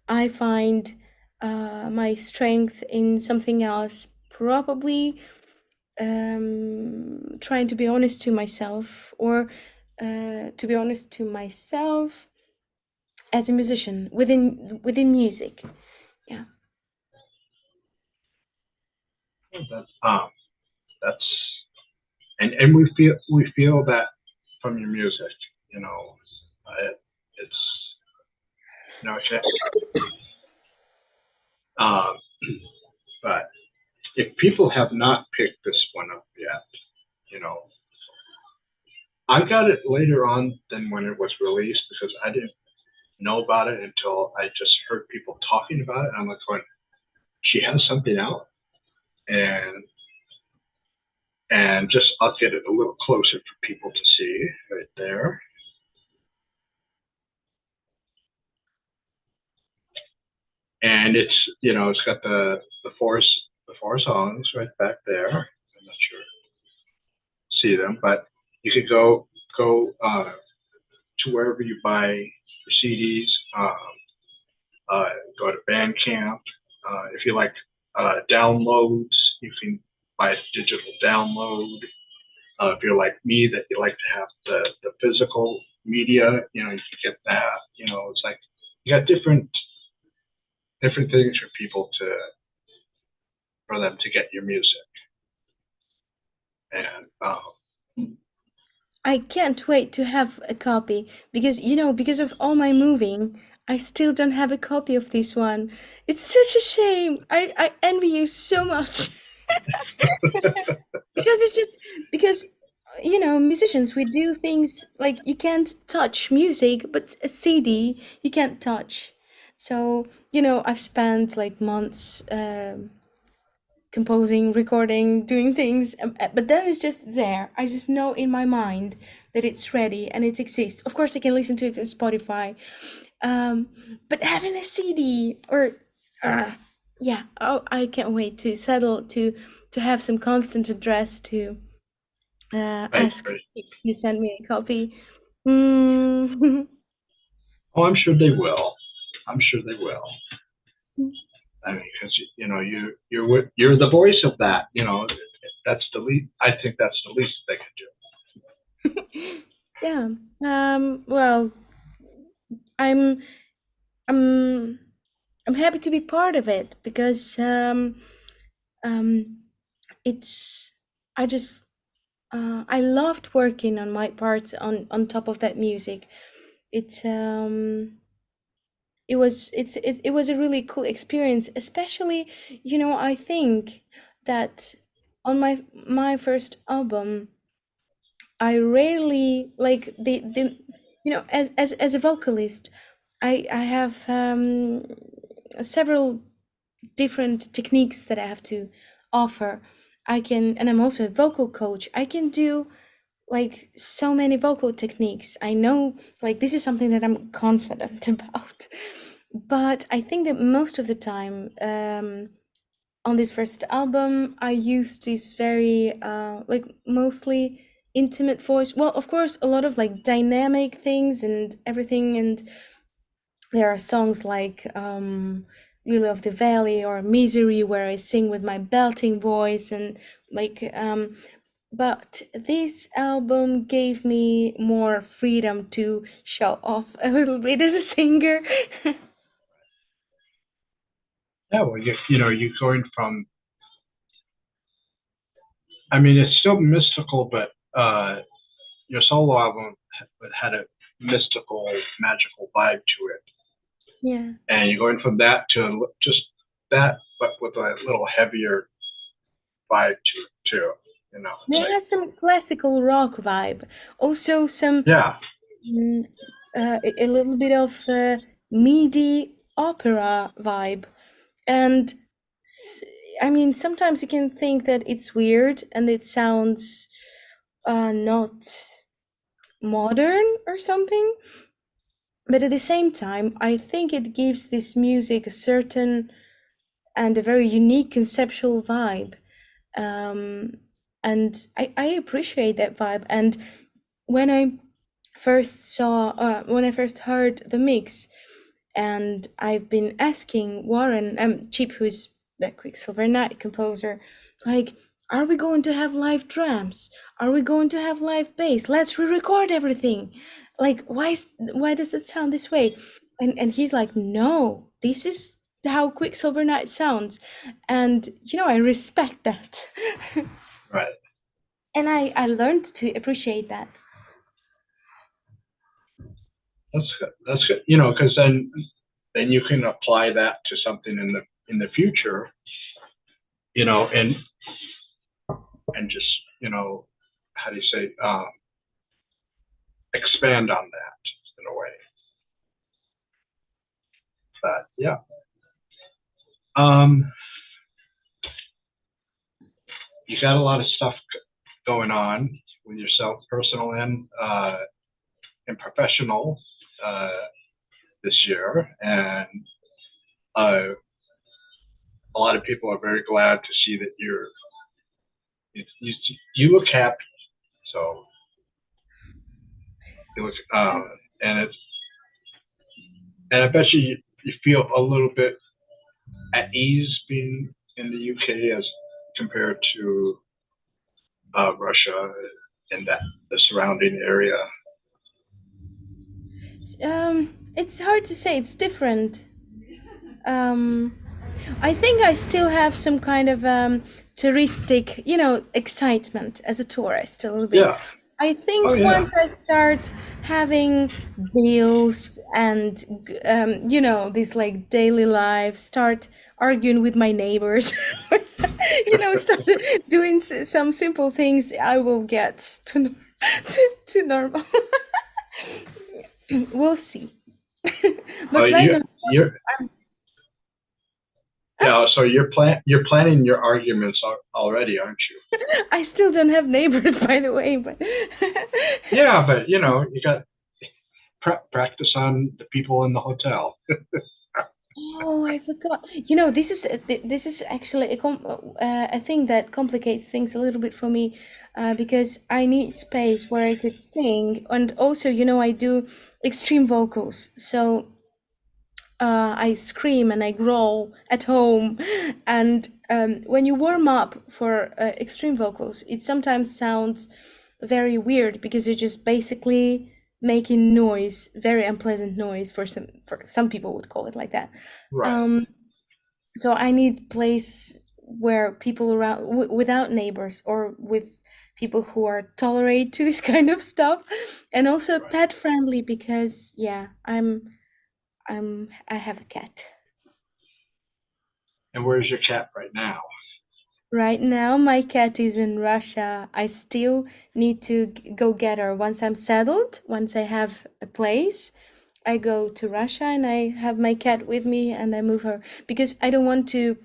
I find my strength in something else, probably trying to be honest to myself, or to be honest to myself as a musician within music. Yeah. That's and we feel that from your music, it's it's um, but if people have not picked this one up yet, you know, I got it later on than when it was released, because I didn't know about it until I just heard people talking about it. And I'm like, going, she has something out, and just I'll get it a little closer for people to see right there. And it's got the four songs right back there. I'm not sure see them, but you could go to wherever you buy your CDs. Uh, Go to Bandcamp. If you like downloads, you can buy a digital download. If you're like me, that you like to have the physical media, you can get that. It's like you got different things for them to get your music. And I can't wait to have a copy, because because of all my moving, I still don't have a copy of this one. It's such a shame. I envy you so much. Because it's just, because musicians, we do things like, you can't touch music, but a CD you can't touch. So I've spent like months composing, recording, doing things, but then it's just there. I just know in my mind that it's ready and it exists. Of course, I can listen to it on Spotify, but having a CD, or uh, Yeah. Oh, I can't wait to settle to have some constant address to Right, ask right. to send me a copy. Mm. Oh, I'm sure they will. I'm sure they will. I mean, because you're the voice of that. That's the least. I think that's the least they can do. Yeah. Well, I'm I'm I'm happy to be part of it because um it's I just I loved working on my parts on top of that music. It's it was a really cool experience, especially, I think that on my first album, I rarely like the as a vocalist, I have several different techniques that I have to offer. And I'm also a vocal coach. I can do like so many vocal techniques. I know, like, this is something that I'm confident about. But I think that most of the time, on this first album, I used this very, like, mostly intimate voice. Well, of course, a lot of like dynamic things and everything. And there are songs like Lily of the Valley or Misery, where I sing with my belting voice. And like, but this album gave me more freedom to show off a little bit as a singer. Yeah, well, you're going from. I mean, it's still mystical, but your solo album had a mystical, magical vibe to it, Yeah. and you're going from that to just that, but with a little heavier vibe to it too. It's It like, has some classical rock vibe. Also some yeah, mm, a little bit of meaty opera vibe. And s- I mean, sometimes you can think that it's weird and it sounds not modern or something. But at the same time, I think it gives this music a certain and a very unique conceptual vibe. Um, and I appreciate that vibe. And when I when I first heard the mix, and I've been asking Warren, Chip, who's the Quicksilver Night composer, like, are we going to have live drums? Are we going to have live bass? Let's re-record everything. Like, why does it sound this way? And he's like, no, this is how Quicksilver Night sounds. And I respect that. right. And I learned to appreciate that. That's good. That's good. Because then you can apply that to something in the future. And just how do you say, expand on that in a way. But yeah, um, you got a lot of stuff going on with yourself, personal and professional, uh, this year, and uh, a lot of people are very glad to see that you look happy. So you look, and it's and I bet you feel a little bit at ease being in the UK as compared to Russia and the surrounding area. It's hard to say. It's different. Um, I think I still have some kind of touristic, excitement as a tourist a little bit. Yeah. I Oh think yeah. once I start having bills and this like daily life, start arguing with my neighbors, or start doing some simple things, I will get to normal. We'll see. Oh, But right now, you're yeah. So you're planning your arguments already, aren't you? I still don't have neighbors, by the way, but Yeah, but you got practice on the people in the hotel. Oh, I forgot. You know, this is actually a thing that complicates things a little bit for me, because I need space where I could sing, and also, you know, I do extreme vocals. So I scream and I growl at home. And when you warm up for extreme vocals, it sometimes sounds very weird because you're just basically making noise, very unpleasant noise for some people would call it like that. Right, Um, so I need place where people around without neighbors or with people who are tolerate to this kind of stuff, and also right. pet friendly because yeah, I have a cat. And where's your cat right now? Right now, my cat is in Russia. I still need to go get her once I'm settled, once I have a place. I go to Russia and I have my cat with me and I move her because I don't want to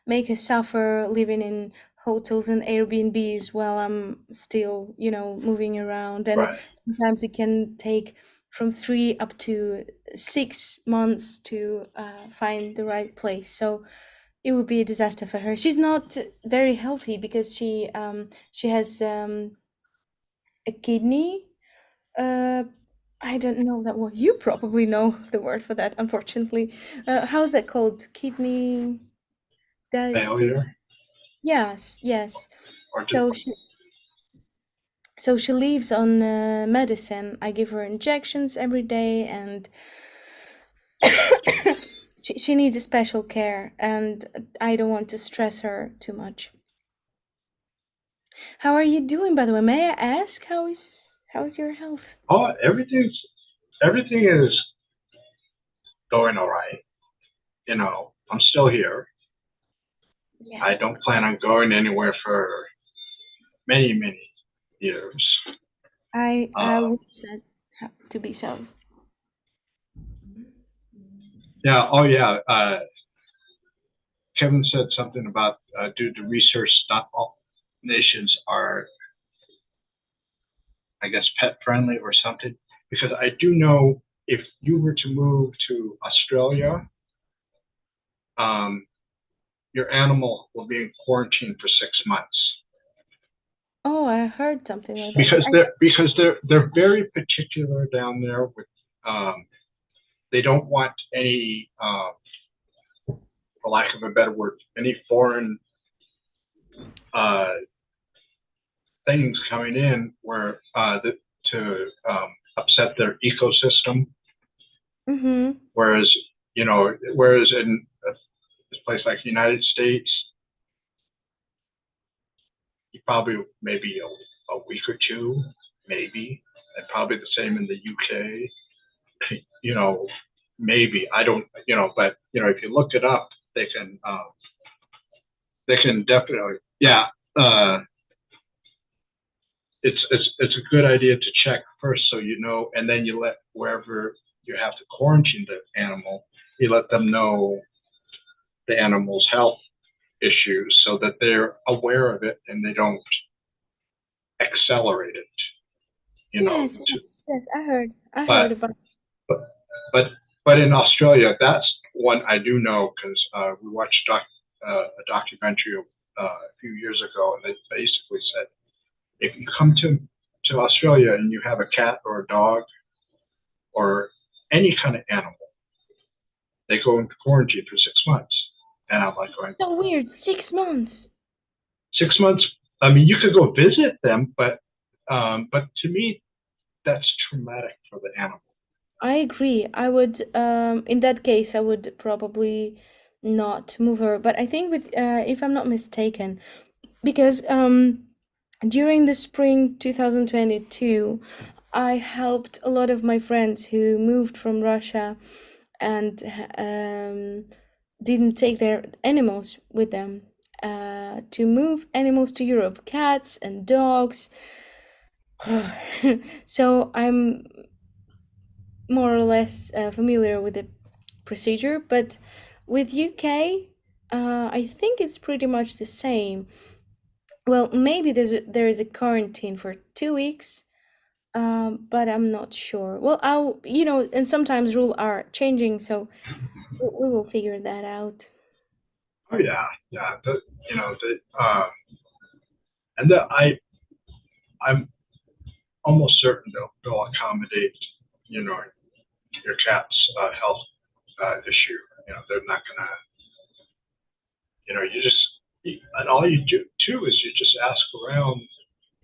make her suffer living in hotels and Airbnbs while I'm still, you know, moving around. And Right. sometimes it can take from 3 up to 6 months to find the right place. So it would be a disaster for her. She's not very healthy because she has a kidney. Uh, I don't know that word. You probably know the word for that, unfortunately. How's that called? Kidney disease? Failure Yes, yes. or just So she lives on medicine. I give her injections every day, and she needs a special care, and I don't want to stress her too much. How are you doing, by the way? May I ask how is your health? everything is going all right. You know, I'm still here. Yeah, I don't plan on going anywhere for many years. I Uh, wish that to be so. yeah. Oh yeah. Kevin said something about due to research, not all nations are, I guess, pet friendly or something. Because I do know if you were to move to Australia, um, your animal will be in quarantine for 6 months Oh, I heard something like that. because they're very particular down there with um, they don't want any for lack of a better word any foreign uh, things coming in where to upset their ecosystem. Mm-hmm. Whereas whereas in a place like the United States, you probably maybe a week or two, maybe, and probably the same in the UK. You know, maybe I don't, but if you look it up, they can definitely, yeah. Uh, it's a good idea to check first, so you know, and then you let wherever you have to quarantine the animal, you let them know the animal's health issues so that they're aware of it and they don't accelerate it. You know, Yes, yes, yes. I heard but about. but but but in Australia, that's one I do know because we watched a documentary a few years ago, and they basically said if you come to Australia and you have a cat or a dog or any kind of animal, they go into quarantine for 6 months. And I'm like going, So weird. 6 months. 6 months. I mean, you could go visit them, but to me, that's traumatic for the animal. I agree. I would, in that case, I would probably not move her. But I think with, if I'm not mistaken, because during the spring 2022, I helped a lot of my friends who moved from Russia and didn't take their animals with them, to move animals to Europe, cats and dogs. So I'm more or less familiar with the procedure, but with UK, I think it's pretty much the same. Well, maybe there is a quarantine for 2 weeks, but I'm not sure. Well, and sometimes rules are changing, so we will figure that out. Oh yeah, yeah. And that I'm almost certain they'll accommodate, you know, your cat's health issue. They're not gonna, you just, and all you do too is you just ask around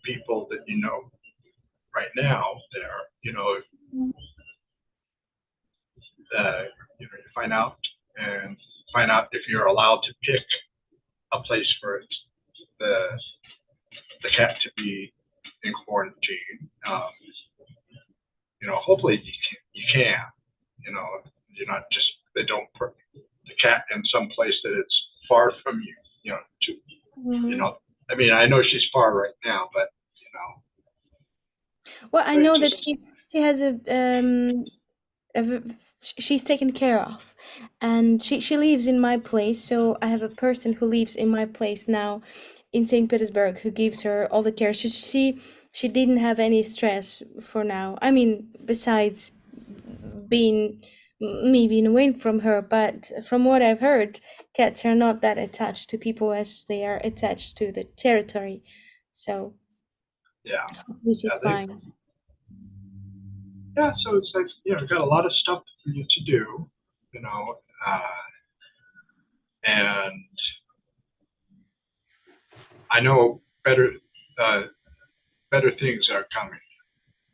people that right now there, uh, you find out if you're allowed to pick a place for the the cat to be in quarantine. Hopefully you can. You know, you're not just they don't put the cat in some place that it's far from you. To you Mhm. know. I mean, I know she's far right now, but Well, I but know that just she has she's taken care of, and she lives in my place. So I have a person who lives in my place now, in St. Petersburg, who gives her all the care. She didn't have any stress for now. I mean, besides being me being away from her, but from what I've heard, cats are not that attached to people as they are attached to the territory. So yeah, hopefully yeah, she's fine. so it's like got a lot of stuff for you to do, you know, uh, and I know uh, better things are coming.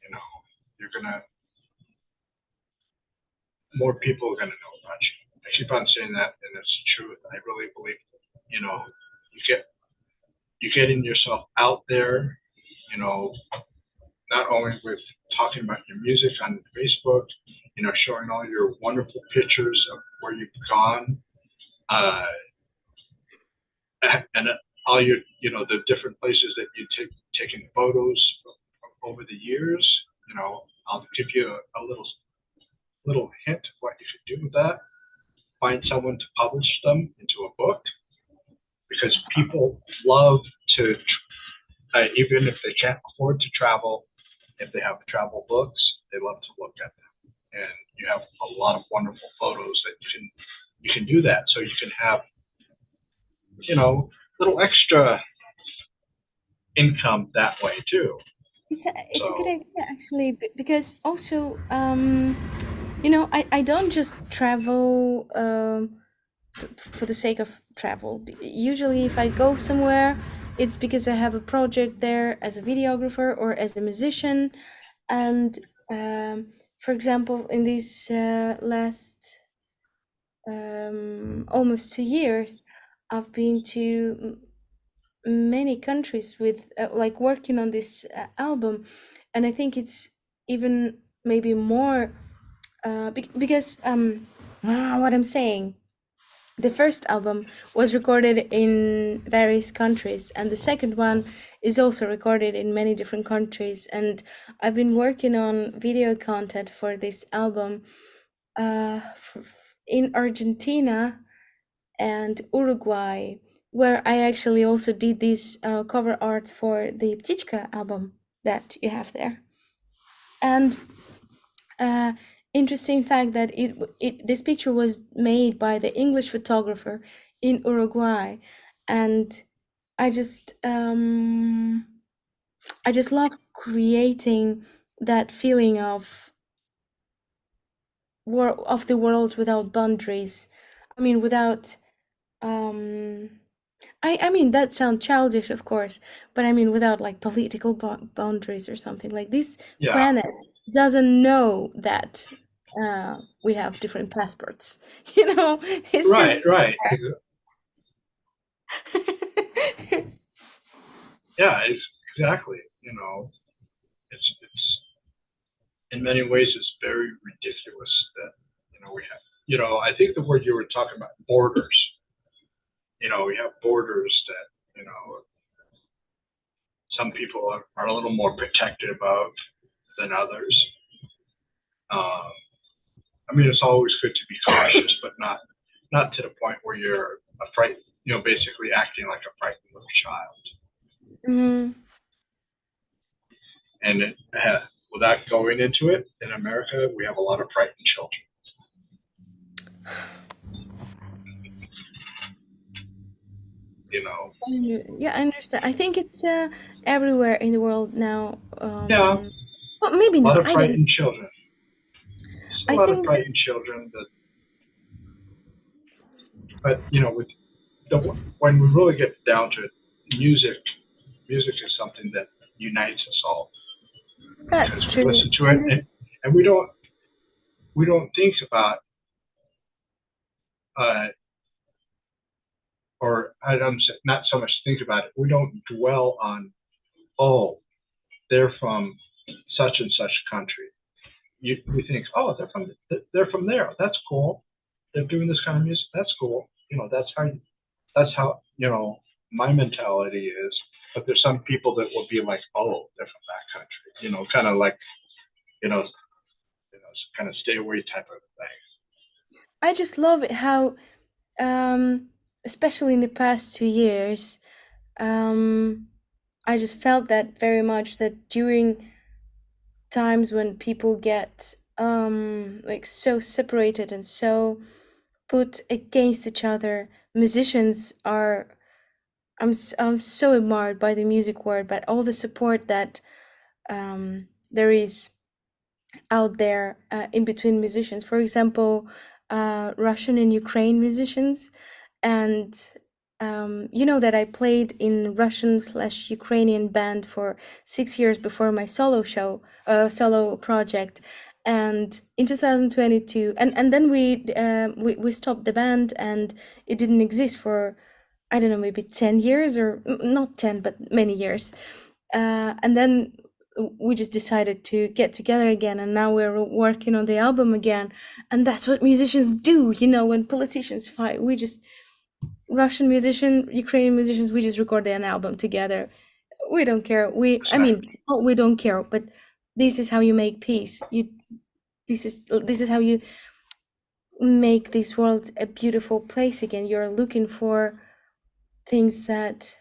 You know, you're gonna more people are gonna know about you. I keep on saying that, and it's the truth. I really believe. You know, you get you getting yourself out there. You know, not only with talking about your music on Facebook. Showing all your wonderful pictures of where you've gone, uh, and all your the different places that you taken photos over the years. I'll give you a little hint of what you could do with that. Find someone to publish them into a book because people love to, even if they can't afford to travel, if they have travel books, they love to look at them. And you have a lot of wonderful photos that you can do that. So you can have little extra income that way too. It's a good So idea actually, because also I don't just travel for the sake of travel. Usually, if I go somewhere, it's because I have a project there as a videographer or as a musician. And for example, in these last almost 2 years, I've been to many countries with like working on this album, and I think it's even maybe more because what I'm saying, the first album was recorded in various countries, and the second one is also recorded in many different countries. And I've been working on video content for this album in Argentina and Uruguay, where I actually also did this cover art for the Ptichka album that you have there. And uh, interesting fact that this picture was made by the English photographer in Uruguay, and I just um, I just love creating that feeling of of the world without boundaries. I mean, without um, I mean that sounds childish, of course, but I mean without like political boundaries or something. Like this yeah, planet doesn't know that we have different passports. You know, it's right, just right, yeah, exactly. It's in many ways it's very ridiculous that we have. I think the word you were talking about, borders. We have borders that some people are a little more protective of than others. Um, I mean, it's always good to be cautious, but not to the point where you're afraid. Basically acting like a frightened little child. Mhm. And without going into it, in America, we have a lot of frightened children. You know, Yeah, I understand. I think it's everywhere in the world now. yeah, Well, maybe a lot not. of I don't. frightened children. There's a I lot of think that frightened children that, but with the when we really get down to it, music, music is something that unites us all that's because we true. listen to it, And and we don't think about uh, or I don't say, not so much think about it. We don't dwell on, oh, they're from such and such country. We think, oh, they're from there. That's cool. They're doing this kind of music. That's cool. That's how my mentality is. But there's some people that will be like, oh, they're from that country. Kind of like you know, kind of stay away type of thing. I just love it how, um, especially in the past 2 years, um, I just felt that very much that during times when people get like so separated and so put against each other, musicians are. I'm so admired by the music world, but all the support that there is out there in between musicians. For example, Russian and Ukraine musicians, and you know that I played in Russian/Ukrainian band for 6 years before my solo project, and in 2022, and then we stopped the band, and it didn't exist for, I don't know, maybe 10 years, or not 10, but many years, and then we just decided to get together again, and now we're working on the album again. And that's what musicians do, when politicians fight, we just, Russian musician, Ukrainian musicians, we just record an album together. We don't care. I mean, Exactly. not we don't care, but this is how you make peace. This is how you make this world a beautiful place again. You're looking for things that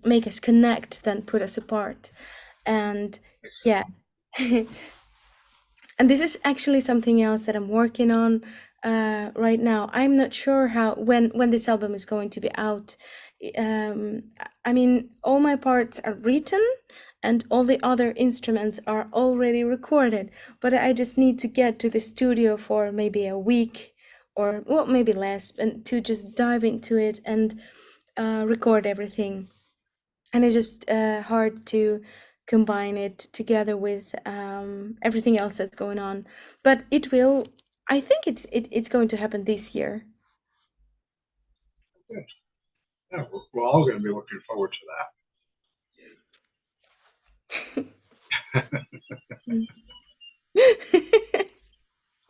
make us connect than put us apart. And yeah. And this is actually something else that I'm working on right now. I'm not sure how when this album is going to be out. I mean, all my parts are written, and all the other instruments are already recorded. But I just need to get to the studio for maybe a week, or well, maybe less, and to just dive into it and record everything. And it's just hard to combine it together with everything else that's going on. But it will. I think it's going to happen this year. Good. Yeah, we're all going to be looking forward to that.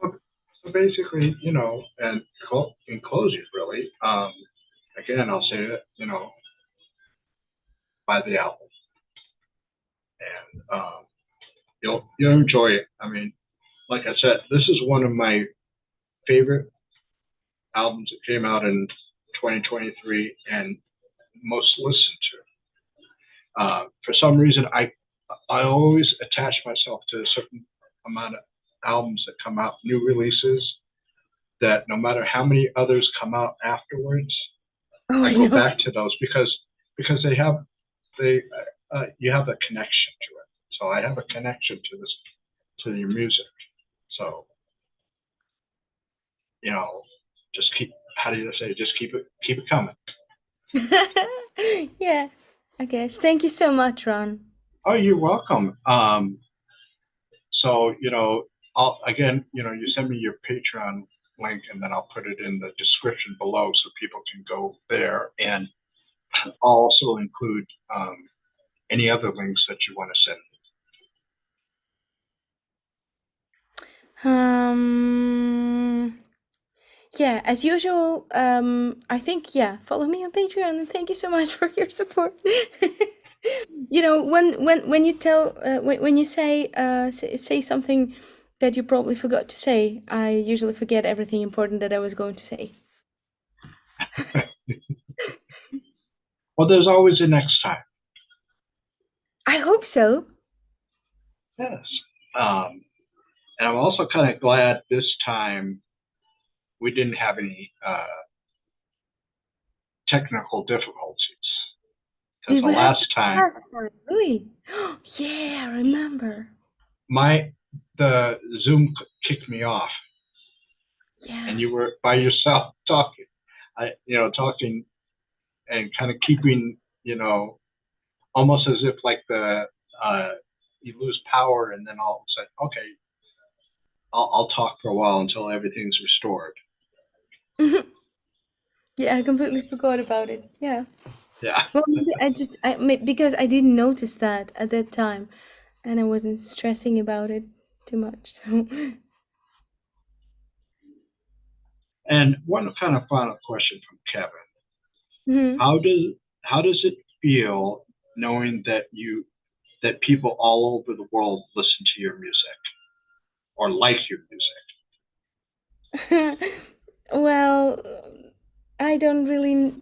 So, so basically, and in closing, really, again, I'll say it, buy the album, and you'll enjoy it. I mean, like I said, this is one of my favorite albums that came out in 2023 and most listened to. For some reason, I always attach myself to a certain amount of albums that come out, new releases. That no matter how many others come out afterwards, Oh, I I go know. back to those because they you have a connection to it. So I have a connection to your music. So you know, just keep. How do you say? Just keep it coming. Yeah, I guess. Thank you so much, Ron. Oh, you're welcome. So I'll again, you send me your Patreon link, and then I'll put it in the description below so people can go there, and I'll also include any other links that you want to send. Um, yeah, as usual, I think, yeah, follow me on Patreon, and thank you so much for your support. When you tell when you say something that you probably forgot to say, I usually forget everything important that I was going to say. Well, there's always a next time. I hope so. Yes. Um, and I'm also kind of glad this time we didn't have any technical difficulties because Did the we have last that time last time? Really? Yeah, I remember. my the Zoom kicked me off, and Yeah. you were by yourself talking. Talking and kind of keeping, almost as if like uh, you lose power, and then all of a sudden, okay, I'll talk for a while until everything's restored. Yeah, I completely forgot about it. Yeah. Yeah. Well, maybe because I didn't notice that at that time, and I wasn't stressing about it too much. So, And one kind of final question from Kevin: Mhm. How does it feel knowing that people all over the world listen to your music or like your music? Well, I don't really,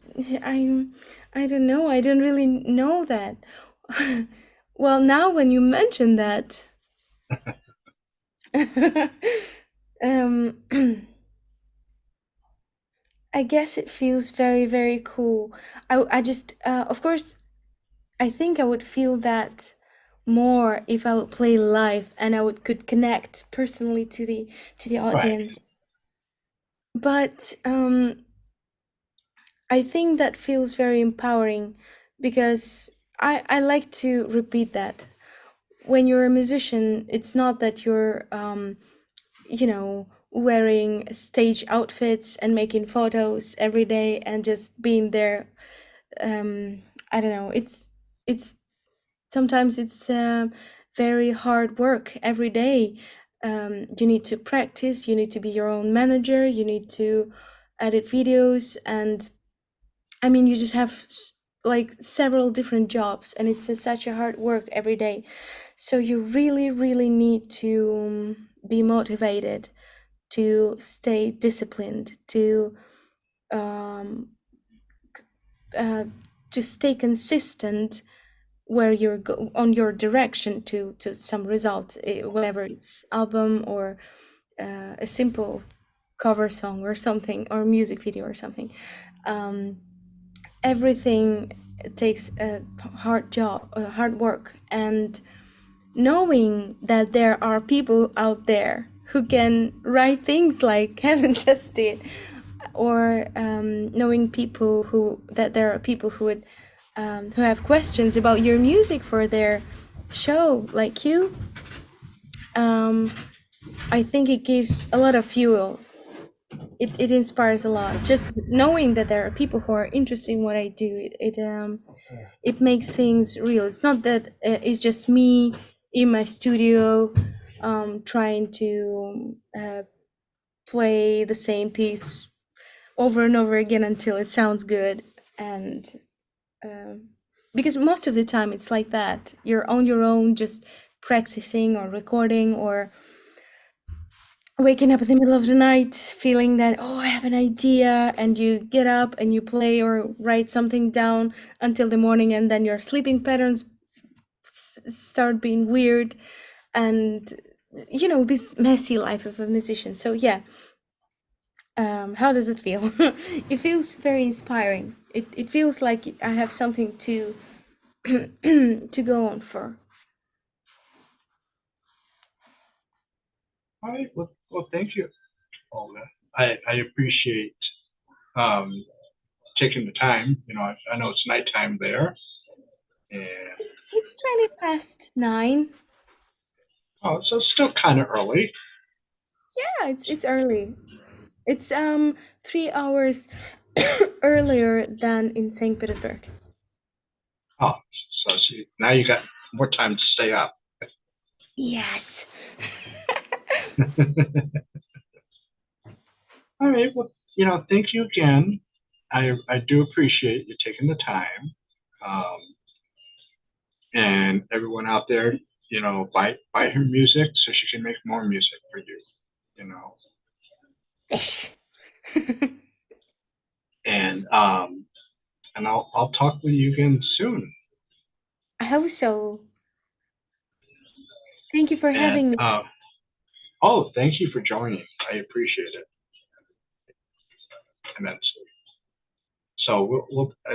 I don't know. I don't really know that. Well, now when you mention that, um, I guess it feels very, very cool. I just, of course, I think I would feel that more if I would play live and I would could connect personally to the Right. audience. But I think that feels very empowering because I like to repeat that. When you're a musician, it's not that you're wearing stage outfits and making photos every day and just being there. I don't know. It's sometimes it's very hard work every day. You need to practice, you need to be your own manager, you need to edit videos, and I mean, you just have like several different jobs, and it's such a hard work every day. So you really, really need to be motivated, to stay disciplined, um, uh, to stay consistent where you're on your direction to some result, whether it's album or a simple cover song or something, or music video or something. Um, Everything takes a hard job, hard work, and knowing that there are people out there who can write things like Kevin just did, or knowing people who that there are people who have questions about your music for their show, like you. Um, I think it gives a lot of fuel. It inspires a lot. Just knowing that there are people who are interested in what I do, it makes things real. It's not that it's just me in my studio trying to play the same piece over and over again until it sounds good. And um, because most of the time it's like that, you're on your own, just practicing or recording, or waking up in the middle of the night feeling that, oh, I have an idea, and you get up and you play or write something down until the morning, and then your sleeping patterns start being weird, and this messy life of a musician. So yeah, how does it feel? It feels very inspiring. It feels like I have something to to go on for. All right. Well, thank you, Olga. I appreciate um, taking the time. I know it's nighttime there, and It's 20 past 9. oh, so it's still kind of early. Yeah, it's early. It's 3 hours earlier than in St. Petersburg. Oh, so see, now you got more time to stay up. Yes. All right. Well, thank you again. I do appreciate you taking the time. Um, and everyone out there, buy her music so she can make more music for you. You know, Ish. and I'll talk with you again soon. I hope so. Thank you for And having me. oh, thank you for joining. I appreciate it immensely. So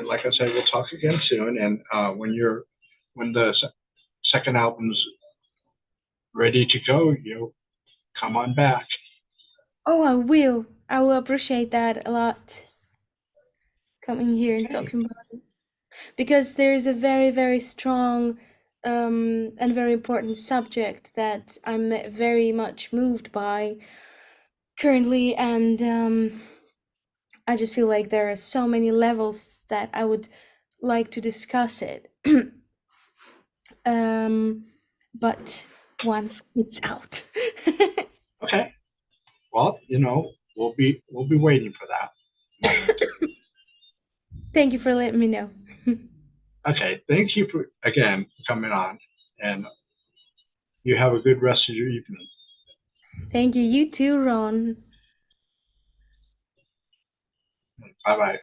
like I said, we'll talk again soon. And when the second album's ready to go, come on back. Oh, I will. I will appreciate that a lot. Coming here and Okay. talking about it because there is a very, very strong and very important subject that I'm very much moved by currently, and I just feel like there are so many levels that I would like to discuss it. um, but once it's out. Okay. Well, we'll be waiting for that moment. Thank you for letting me know. Okay. Thank you for again for coming on, and you have a good rest of your evening. Thank you. You too, Ron. Bye bye.